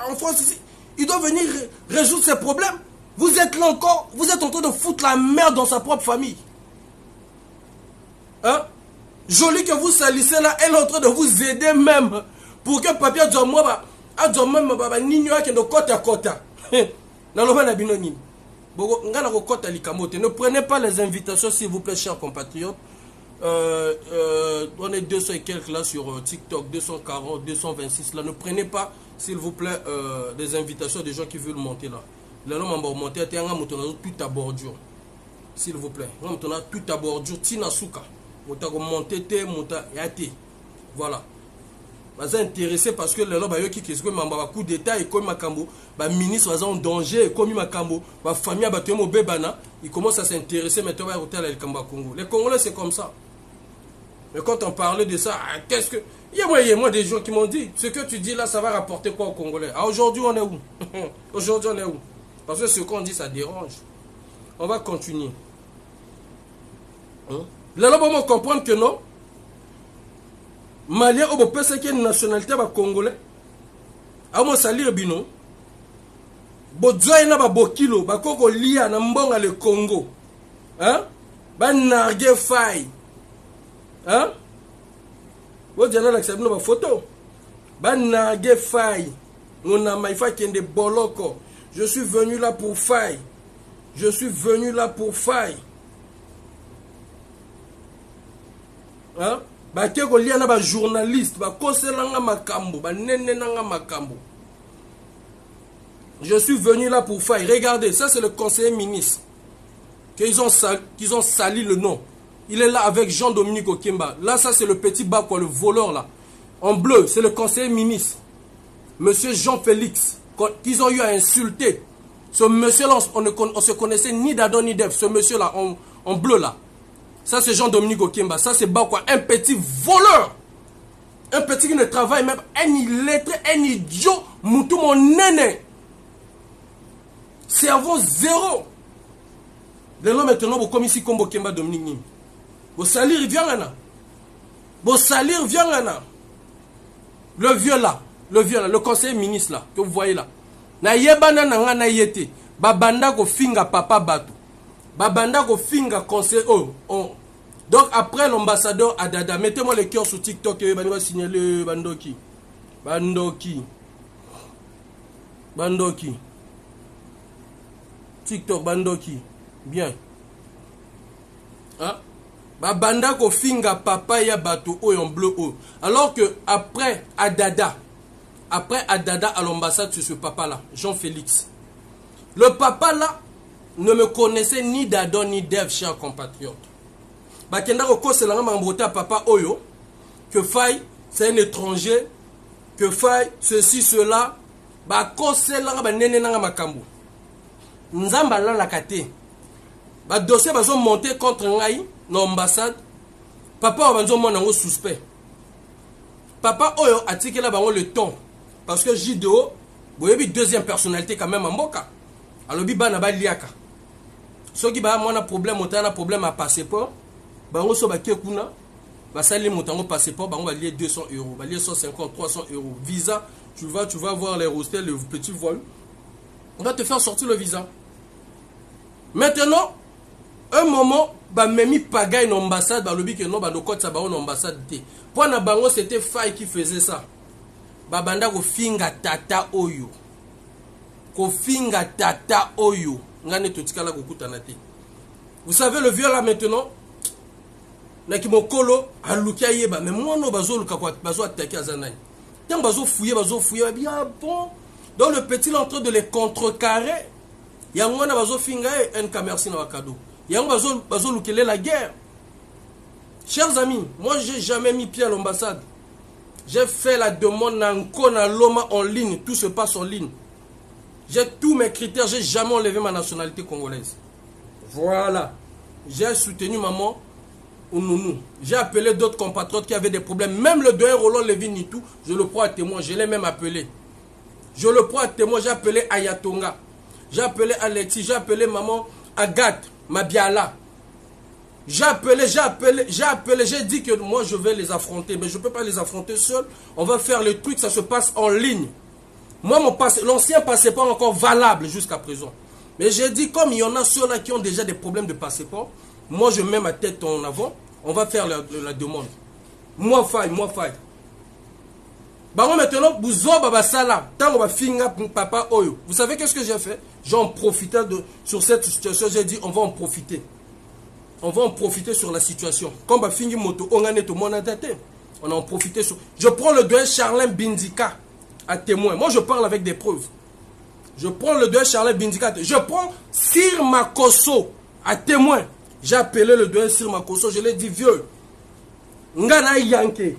[SPEAKER 1] en France, ici, il doit venir résoudre ses problèmes. Vous êtes là encore, vous êtes en train de foutre la merde dans sa propre famille. Hein? Joli que vous salissez là, elle est en train de vous aider même. Pour que papi a dit moi, ne prenez pas les invitations, s'il vous plaît, chers compatriotes. on est 200 et quelques là sur TikTok, 240, 226 là. Ne prenez pas, s'il vous plaît, des invitations des gens qui veulent monter là. Là, on va monter, tout à bordure. S'il vous plaît. On a tout à bordure. Tina Souka. On va monter, voilà. Vous intéressé parce que les gens qui ont coup d'état et comme Makambo, les ministres sont en danger, comme Makambo, la famille a bébana, ils commencent à s'intéresser maintenant à l'hôtel El Kamba Congo. Les Congolais, c'est comme ça. Mais quand on parlait de ça, qu'est-ce que. Il y a moi des gens qui m'ont dit, ce que tu dis là, ça va rapporter quoi aux Congolais? Ah, aujourd'hui, on est où? Aujourd'hui, on est où? Parce que ce qu'on dit, ça dérange. On va continuer. Là, on va comprendre que non. Malien au peut c'est une nationalité ba congolais a mo salir bino bozoy na ba bokilo ba koko lia na mbonga le Congo hein ba narge fay hein bo jana la sabino ba photo ba narge fay ngona maifa kende boloko je suis venu là pour fay je suis venu là pour fay hein ba keko lia na ba journaliste ba koselanga makambo ba nenenanga makambo. Je suis venu là pour faire. Regardez, ça c'est le conseiller ministre qu'ils ont sali le nom. Il est là avec Jean-Dominique Okemba. Là ça c'est le petit bas quoi, le voleur là. En bleu, c'est le conseiller ministre monsieur Jean-Félix qu'ils ont eu à insulter. Ce monsieur là on se connaissait ni d'Adon ni d'Ève. Ce monsieur là en bleu là. Ça, c'est Jean-Dominique Okemba. Ça, c'est Bakwa. Un petit voleur. Un petit qui ne travaille même. Un illettré, un idiot. Moutou mon néné. Cerveau zéro. Les gens maintenant, vous comme ici, comme Okemba Dominique Nim. Vous salir, il vient là. Vous salir, vient là. Le vieux là. Le conseiller ministre là. Que vous voyez là. Na yebana na na yete. Babanda ko finga papa batu. Babanda ko finga conseil donc après l'ambassadeur Adada, mettez-moi le cœur sur TikTok et va signaler Bandoki. TikTok Bandoki. Bien. Hein? Babanda ko finga papa ya bato en bleu haut. Alors que après Adada à l'ambassade sur ce papa là, Jean-Félix. Le papa là ne me connaissait ni d'Adon ni d'Ève, chers compatriotes. Bakenda Roko, c'est la à papa Oyo, que Faye, c'est un étranger, que Faye, ceci, cela, Bako, c'est la nene nanga makambo. Nzamba la la kate. Ba dossier bazo monté contre Ngai, l'ambassade. Papa Obanzo mon suspect. Papa Oyo a tiré là le ton. Parce que Jido, vous avez deuxième personnalité quand même en Mboka. Alors, Biba ba liaka. Ceux qui ont un problème, un problème à passeport, on va kekuna, va salir mon passeport, on va lier 200 €, on va lier 150, 300 €. Visa, tu vas voir les hostels, les petits vols. On va te faire sortir le visa. Maintenant, un moment, même pagaille une ambassade, le but que non, nos côtes, ça va une ambassade. Pour na bango, c'était Faye qui faisait ça. Babanda ko finga tata oyo. Kofinga tata oyo. Vous savez le vieux là maintenant. Nakimokolo alukia yeba mais moi no bazo luka kwa bazo attaquer azanai. Tant bazo fouiller bien bon. Donc le petit est en train de les contrecarrer. Yango na bazo finga un commerce na wakado. Yango bazo lukele la guerre. Chers amis, moi j'ai jamais mis pied à l'ambassade. J'ai fait la demande na Loma en ligne, tout se passe en ligne. J'ai tous mes critères, j'ai jamais enlevé ma nationalité congolaise. Voilà. J'ai soutenu maman Ounoumou. J'ai appelé d'autres compatriotes qui avaient des problèmes. Même le doyen Roland Lévin Nitou, je le prends à témoin. Je l'ai même appelé. Je le prends à témoin. J'ai appelé Ayatonga. J'ai appelé Alexis. J'ai appelé maman Agathe Mabiala. J'ai dit que moi je vais les affronter. Mais je ne peux pas les affronter seul. On va faire le truc, ça se passe en ligne. Moi, l'ancien passeport est encore valable jusqu'à présent. Mais j'ai dit, comme il y en a ceux-là qui ont déjà des problèmes de passeport, moi, je mets ma tête en avant, on va faire la demande. Moi, faille. Bah, maintenant, papa Oyo. Vous savez qu'est-ce que j'ai fait? J'en profitais sur cette situation, j'ai dit, on va en profiter. on va en profiter sur la situation. Comme bah fingi moto, on a en profité sur. Je prends le doyen Charlin Bindika à témoin. Moi je parle avec des preuves. Je prends le doyen Charlin Bindika. Je prends Sir Makosso à témoin. J'ai appelé le doyen Sir Makosso. Je lui ai dit vieux. Ngana Yankee.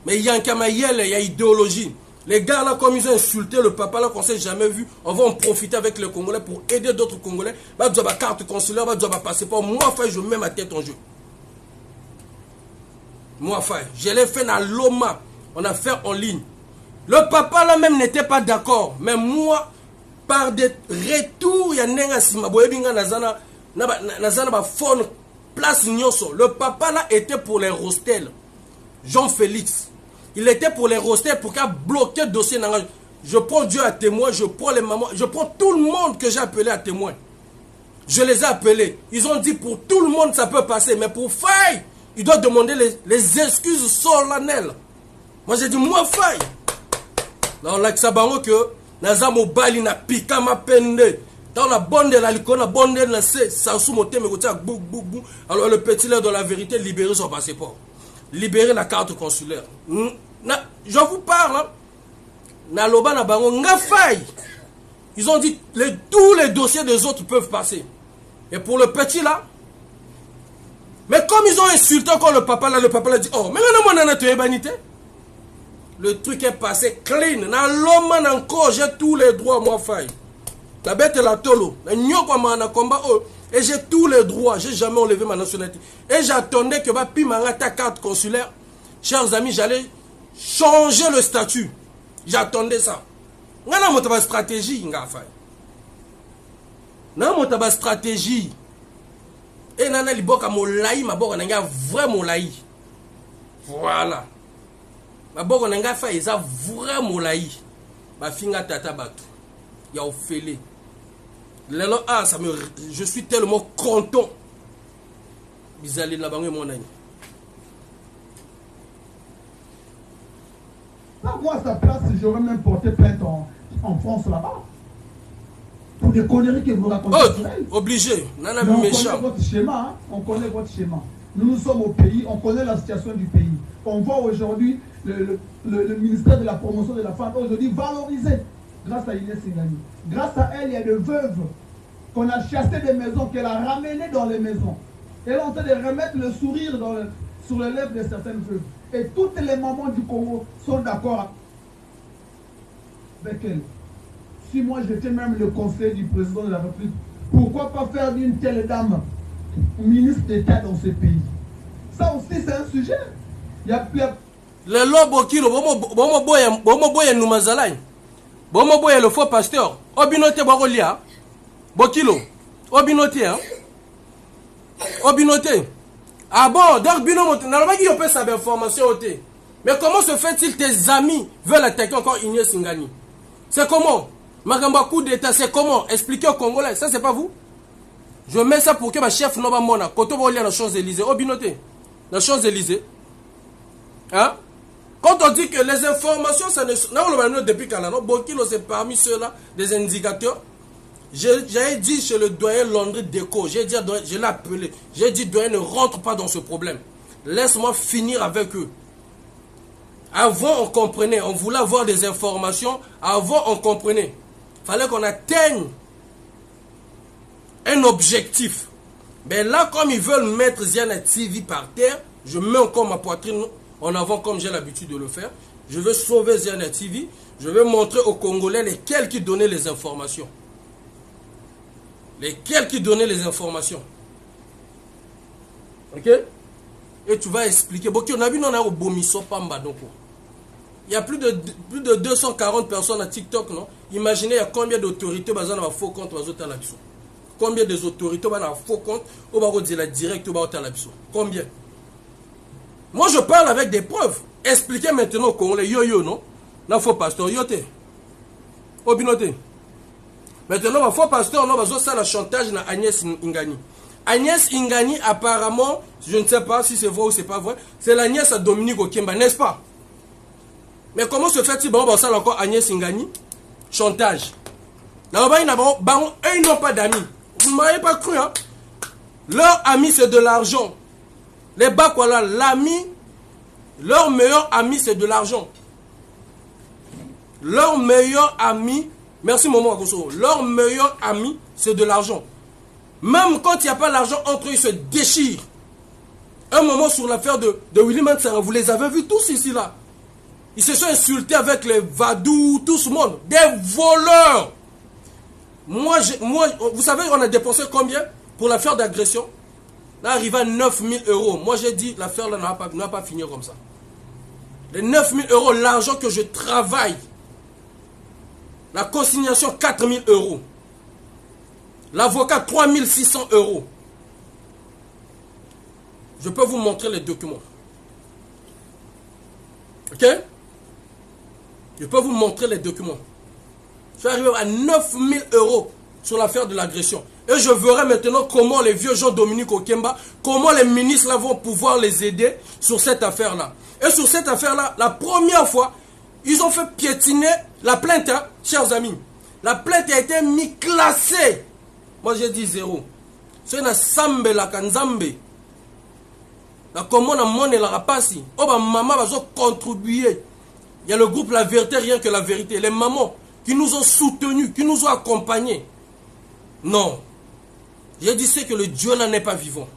[SPEAKER 1] Mais Yankee il y a idéologie. Les gars là, comme ils ont insulté le papa là qu'on s'est jamais vu, on va en profiter avec les Congolais pour aider d'autres Congolais. Bah, tu as ma carte consulaire, bah, tu as ma passeport. Moi, enfin, je mets ma tête en jeu. Moi, enfin, je l'ai fait dans l'OMA. On a fait en ligne. Le papa là même n'était pas d'accord. Mais moi, par des retours, il y a Nenga Sima, Boebinga Nazana, Nazana, phone, place Nyoso. Le papa là était pour les rostels. Jean-Félix. Il était pour les rosters pour qu'à bloquer le dossier. Je prends Dieu à témoin, je prends les mamans, je prends tout le monde que j'ai appelé à témoin. Je les ai appelés. Ils ont dit pour tout le monde ça peut passer. Mais pour Faye, il doit demander les excuses solennelles. Moi j'ai dit, moi Faye. Dans l'Axabango que Nazamo Bali na pika ma pende. Dans la bande de la licone, la bande de la C, ça sous mon thème, alors le petit l'air de la vérité, libérer son passeport. Libérer la carte consulaire. Je vous parle. Ils ont dit tous les dossiers des autres peuvent passer. Et pour le petit là, mais comme ils ont insulté encore le papa là dit oh, mais le truc est passé clean. Dans l'homme encore, j'ai tous les droits, moi, faille. La bête est la tolo. Et j'ai tous les droits. J'ai jamais enlevé ma nationalité. Et j'attendais que ma ta carte consulaire. Chers amis, j'allais changer le statut. J'attendais ça. Nana motaba stratégie, nga faille. Nana motaba stratégie. Et nana liboka molai, ma boka nanga vraiment molai. Voilà. Ma boka nanga faille, ça vraiment molai. Ma finga tata batu. Ya ofélé. Lelo ah ça me je suis tellement content. Bizali la bangue mon ami.
[SPEAKER 6] Moi à sa place, j'aurais même porté plainte en France là-bas. Pour des conneries que vous racontez.
[SPEAKER 1] Oh, obligé. Nana
[SPEAKER 6] on
[SPEAKER 1] méchant.
[SPEAKER 6] connaît votre schéma, hein? On connaît votre schéma. Nous sommes au pays, on connaît la situation du pays. On voit aujourd'hui le ministère de la promotion de la femme aujourd'hui valorisé grâce à Inès Ngani. Grâce à elle, il y a des veuves qu'on a chassées des maisons, qu'elle a ramenées dans les maisons. Elle est en train de remettre le sourire sur les lèvres de certaines veuves. Et toutes les mamans du Congo sont d'accord avec elle. Si moi j'étais même le conseiller du président de la République, pourquoi pas faire d'une telle dame ministre d'État dans ce pays? Ça aussi c'est un sujet. Il y a
[SPEAKER 1] le lobo kilo, bomo boya numazalai. Bomo boya le faux pasteur. Obinote barolia. Bokilo. Obinote hein. Obinote. Ah bon, donc binote. Normalement il peut savoir information ôté. Mais comment se fait-il tes amis veulent attaquer encore Inès Ngani? C'est comment? Magamba coup d'état, c'est comment? Expliquez aux Congolais. Ça c'est pas vous? Je mets ça pour que ma chef n'oba mona. Koto bolia na Champs-Élysées. Obinote. Na Champs-Élysées. Hein? Quand on dit que les informations, ça ne non, depuis Canada, Bokilo c'est parmi ceux-là, des indicateurs. J'ai dit chez le doyen Landry Déco, je l'ai appelé, j'ai dit doyen ne rentre pas dans ce problème. Laisse-moi finir avec eux. Avant on comprenait, on voulait avoir des informations, avant on comprenait. Il fallait qu'on atteigne un objectif. Mais là, comme ils veulent mettre Ziana TV par terre, je mets encore ma poitrine en avant comme j'ai l'habitude de le faire. Je veux sauver Ziana TV. Je veux montrer aux Congolais lesquels qui donnaient les informations. Lesquels qui donnaient les informations. Ok? Et tu vas expliquer. Bon, on a vu, on a au Bomiso Pamba. Il y a plus de 240 personnes à TikTok, non? Imaginez, il y a combien d'autorités dans un faux compte à la biso. Combien des autorités dans un faux compte au baro de la directe au baro à la biso. Combien? Moi, je parle avec des preuves. Expliquez maintenant au Congolais, yo, non? Là, faux pasteur, yote. Obinote. Maintenant, faux pasteur, non, ça, la chantage na Agnès Ngani. Agnès Ngani, apparemment, je ne sais pas si c'est vrai ou c'est pas vrai, c'est la nièce à Dominique Okemba, n'est-ce pas? Mais comment se fait-il, bon, ça, encore Agnès Ngani? Chantage. Là-bas, ils n'ont pas d'amis. Vous ne m'avez pas cru, hein? Leur ami, c'est de l'argent. Les Bakwa là, l'ami, leur meilleur ami, c'est de l'argent. Leur meilleur ami, merci Momo Akoso, leur meilleur ami, c'est de l'argent. Même quand il n'y a pas l'argent entre eux, ils se déchirent. Un moment sur l'affaire de Willy Mansara, vous les avez vus tous ici là. Ils se sont insultés avec les vadous, tout ce monde. Des voleurs. Moi, vous savez, on a dépensé combien pour l'affaire d'agression? Là, arrivé à 9 000 €. Moi, j'ai dit, l'affaire là ne va pas finir comme ça. Les 9 000 €, l'argent que je travaille. La consignation, 4 000 €. L'avocat, 3 600 €. Je peux vous montrer les documents. Ok? Je peux vous montrer les documents. Je suis arrivé à 9 000 € sur l'affaire de l'agression. Et je verrai maintenant comment les vieux Jean-Dominique Okemba, comment les ministres là vont pouvoir les aider sur cette affaire-là. Et sur cette affaire-là, la première fois, ils ont fait piétiner la plainte, hein, chers amis. La plainte a été mise classée. Moi, j'ai dit 0. C'est une sambe la kanzambe. La commune a monnaie la rapasi. Oh, bah, maman va contribuer. Il y a le groupe La Vérité, rien que la vérité. Les mamans qui nous ont soutenus, qui nous ont accompagnés. Non. J'ai dit c'est que le Dieu là n'est pas vivant.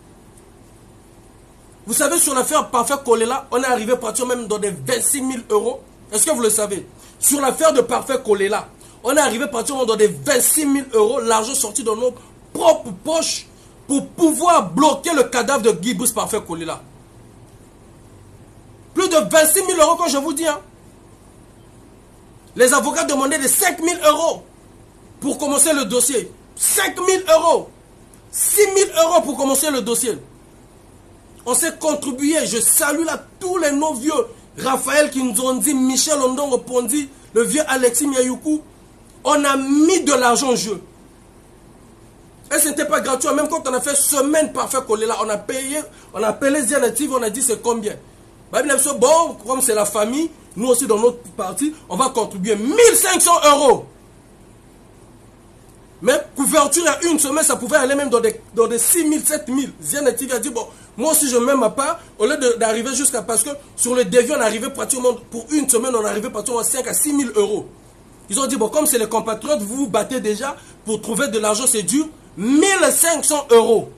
[SPEAKER 1] Vous savez, sur l'affaire Parfait Kolela, on est arrivé pratiquement même dans des 26 000 €. Est-ce que vous le savez? Sur l'affaire de Parfait Kolela, on est arrivé pratiquement dans des 26 000 €, l'argent sorti dans nos propres poches pour pouvoir bloquer le cadavre de Guy Bruce Parfait Kolela. Plus de 26 000 € quand je vous dis. Hein. Les avocats demandaient des 5 000 € pour commencer le dossier. 5 000 €. 6 000 € pour commencer le dossier. On s'est contribué. Je salue là tous les nos vieux. Raphaël Kinzondi, Michel Ondongo Pondi, le vieux Alexis Miayoukou. On a mis de l'argent en jeu. Et ce n'était pas gratuit. Même quand on a fait semaine Parfait Kolela, on a payé, on a appelé Zianative, on a dit c'est combien. Bon, comme c'est la famille, nous aussi dans notre parti, on va contribuer 1500 €. Mais couverture à une semaine, ça pouvait aller même dans des 6 000, 7 000. Zianative a dit, bon, moi aussi je mets ma part, au lieu d'arriver jusqu'à, parce que sur le devis, on arrivait pratiquement, pour une semaine, on arrivait pratiquement à 5 à 6 000 €. Ils ont dit, bon, comme c'est les compatriotes, vous vous battez déjà, pour trouver de l'argent, c'est dur, 1500 €.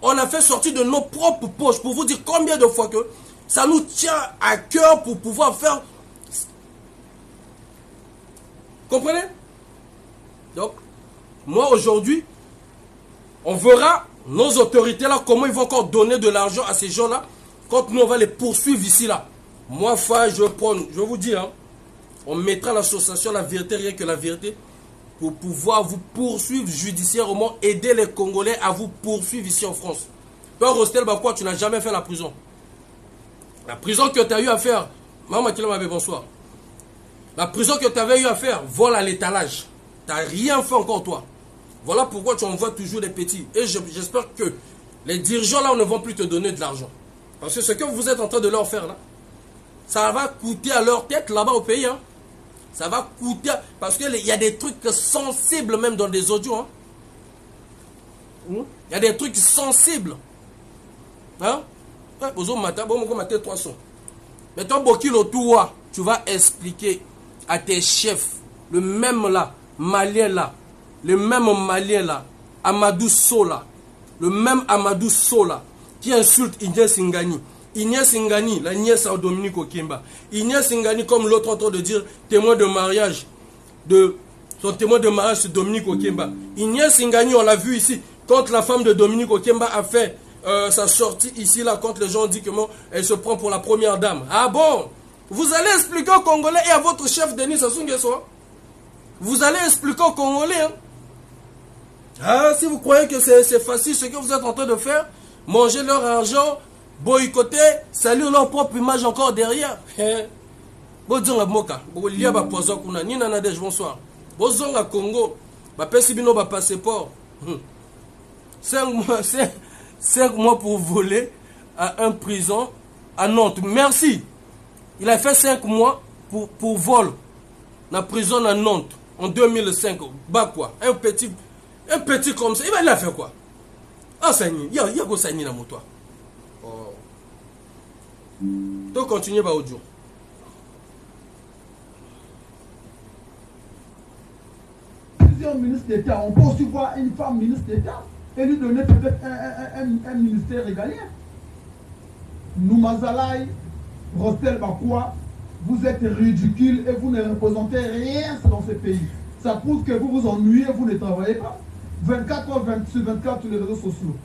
[SPEAKER 1] On a fait sortir de nos propres poches, pour vous dire combien de fois que ça nous tient à cœur pour pouvoir faire. Comprenez? Donc, moi aujourd'hui, on verra nos autorités là, comment ils vont encore donner de l'argent à ces gens-là, quand nous on va les poursuivre ici là. Moi, je vous dis, hein, on mettra l'association La Vérité, rien que la vérité, pour pouvoir vous poursuivre judiciairement, aider les Congolais à vous poursuivre ici en France. Toi, Rostel Bakwa, tu n'as jamais fait la prison. La prison que tu as eu à faire, Maman Kilamabe, bonsoir. La prison que tu avais eu à faire, vol à l'étalage. Tu n'as rien fait encore, toi. Voilà pourquoi tu envoies toujours des petits. Et j'espère que les dirigeants là ne vont plus te donner de l'argent. Parce que ce que vous êtes en train de leur faire là, ça va coûter à leur tête là-bas au pays. Hein. Ça va coûter. Parce qu'il y a des trucs sensibles même dans des audios. Hein. Il y a des trucs sensibles. Hein? Mais toi, Bokilo Toua, tu vas expliquer à tes chefs, le même là, Malien là, le même Malien là, Amadou Sola, le même Amadou Sola, qui insulte Ignace Ngani. Ignace Ngani, la nièce à Dominique Okemba. Ignace Ngani, comme l'autre en train de dire, témoin de mariage, son témoin de mariage, c'est Dominique Okemba. Ignace Ngani, on l'a vu ici, quand la femme de Dominique Okemba a fait sa sortie ici, là, quand les gens disent que elle se prend pour la première dame. Ah bon? Vous allez expliquer aux Congolais et à votre chef Denis Sassou Nguesso. Vous allez expliquer aux Congolais. Hein? Ah, si vous croyez que c'est facile ce que vous êtes en train de faire, manger leur argent, boycotter, saluer leur propre image encore derrière. Bonjour Moka, bonsoir. Bonjour à Congo, Pesibino passeport. 5 mois pour voler à un prison à Nantes. Merci. Il a fait 5 mois pour vol dans la prison à Nantes en 2005. Bah quoi? Un petit comme ça. Il a fait quoi? Ah, ça y est, il y a quoi ça y est dans mon toit. Oh. Donc, continuez par audio.
[SPEAKER 6] Plusieurs ministres d'État, on peut aussi voir une femme ministre d'État et lui donner peut-être un ministère régalien. Nous, Mazalaï, Rostel Bakwa, vous êtes ridicules et vous ne représentez rien dans ce pays. Ça prouve que vous vous ennuyez, vous ne travaillez pas. 24 heures sur 24 sur les réseaux sociaux.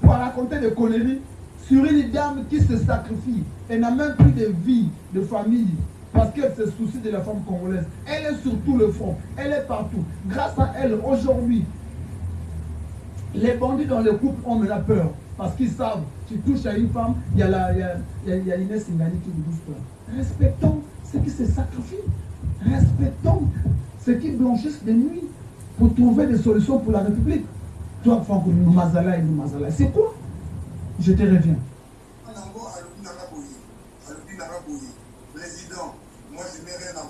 [SPEAKER 6] Pour raconter des conneries sur une dame qui se sacrifie. Elle n'a même plus de vie, de famille, parce qu'elle se soucie de la femme congolaise. Elle est sur tout le front, elle est partout. Grâce à elle, aujourd'hui, les bandits dans les couples ont maintenant peur. Parce qu'ils savent, tu touches à une femme, il y a Inès Ngani qui vous bouge pas. Respectons ceux qui se sacrifient. Respectons ceux qui blanchissent de nuit pour trouver des solutions pour la République. Toi, Franco, nous Mazala, c'est quoi? Je te reviens.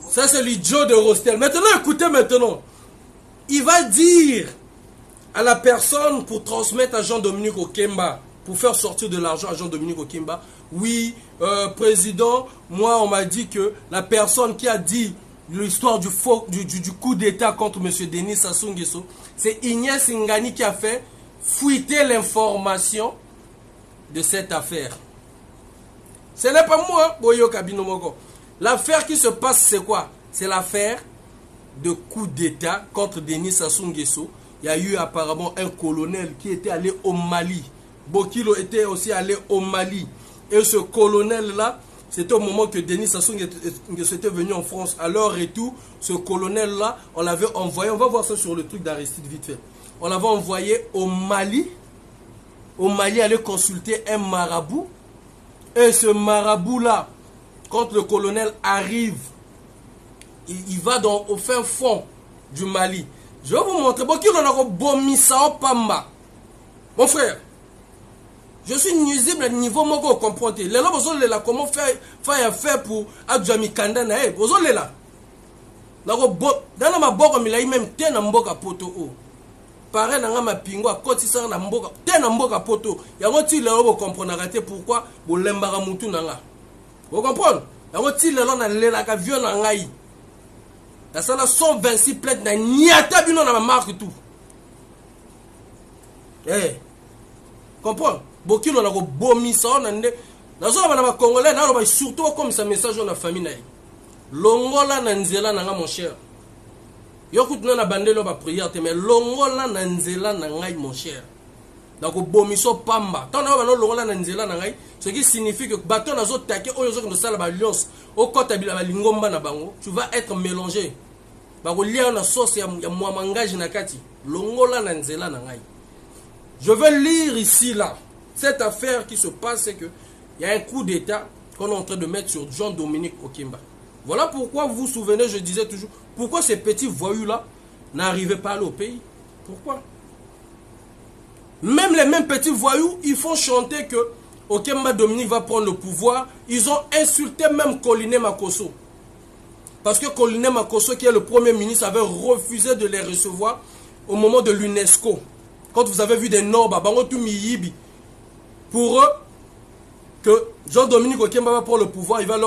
[SPEAKER 1] Ça, c'est l'idiot de Rostel. Maintenant, écoutez maintenant. Il va dire à la personne pour transmettre à Jean-Dominique Okemba, pour faire sortir de l'argent à Jean-Dominique Okemba, oui, président, moi, on m'a dit que la personne qui a dit l'histoire du coup d'État contre M. Denis Sassou Nguesso, c'est Inès Ngani qui a fait fuiter l'information de cette affaire. Ce n'est pas moi, Boyo Kabino Moko. L'affaire qui se passe, c'est quoi? C'est l'affaire de coup d'État contre Denis Sassou Nguesso. Il y a eu apparemment un colonel qui était allé au Mali. Bokilo était aussi allé au Mali. Et ce colonel-là, c'était au moment que Denis Sassou Nguesso était venu en France. À leur retour, ce colonel-là, on l'avait envoyé. On va voir ça sur le truc d'Aristide vite fait. On l'avait envoyé au Mali. Au Mali, aller consulter un marabout. Et ce marabout-là, quand le colonel arrive, il va au fin fond du Mali. Je vais vous montrer. Mon frère, je suis nuisible à niveau moko comprendre. Les gens besoin là comment faire pour Adjami Kanda na eh besoin là. Dans ma boka milai même te na mboka poto o. Pareil na ma pingo a koti sa na mboka te na mboka poto. Yango ti le vous comprendre raté pourquoi bo lembara mutu na nga. Vous comprenez? Yango ti le na lela ka viol na ngai. La sala 126 plaintes na niata bino na ma marque tout. Eh. Comprends? Bokilo na ko bomisa na nde. Nazo na ba congolais na ba surtout comme ça message na famille na. Longola na nzela na nga mon cher. Yokutuna na bandelo ba prière te mais longola na nzela na ngai mon cher. Na ko bomiso pamba. Tant na ba longola na nzela na ngai, ce qui signifie que bateau nazo taquer oyo zo ko sala ba alliance. Au kota bila ba lingomba na bango, tu vas être mélangé. Ba ko lia na sauce ya mwamangage na kati. Longola na nzela na ngai. Je veux lire ici là. Cette affaire qui se passe, c'est qu'il y a un coup d'État qu'on est en train de mettre sur Jean-Dominique Okemba. Voilà pourquoi vous vous souvenez, je disais toujours, pourquoi ces petits voyous-là n'arrivaient pas à aller au pays? Pourquoi? Même les mêmes petits voyous, ils font chanter que Okemba Dominique va prendre le pouvoir. Ils ont insulté même Koliné Makosso. Parce que Koliné Makosso, qui est le premier ministre, avait refusé de les recevoir au moment de l'UNESCO. Quand vous avez vu des normes, pour eux, que Jean-Dominique Okemba va prendre le pouvoir, il va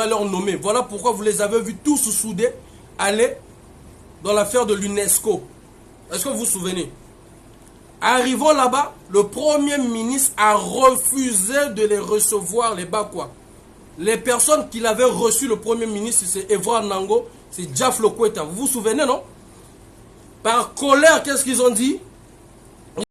[SPEAKER 1] leur nommer. Voilà pourquoi vous les avez vus tous soudés aller dans l'affaire de l'UNESCO. Est-ce que vous vous souvenez? Arrivant là-bas, le premier ministre a refusé de les recevoir, les Bakwa. Les personnes qui l'avaient reçu, le premier ministre, c'est Evra Nango, c'est Diaf Lokweta. Vous vous souvenez, non? Par colère, qu'est-ce qu'ils ont dit?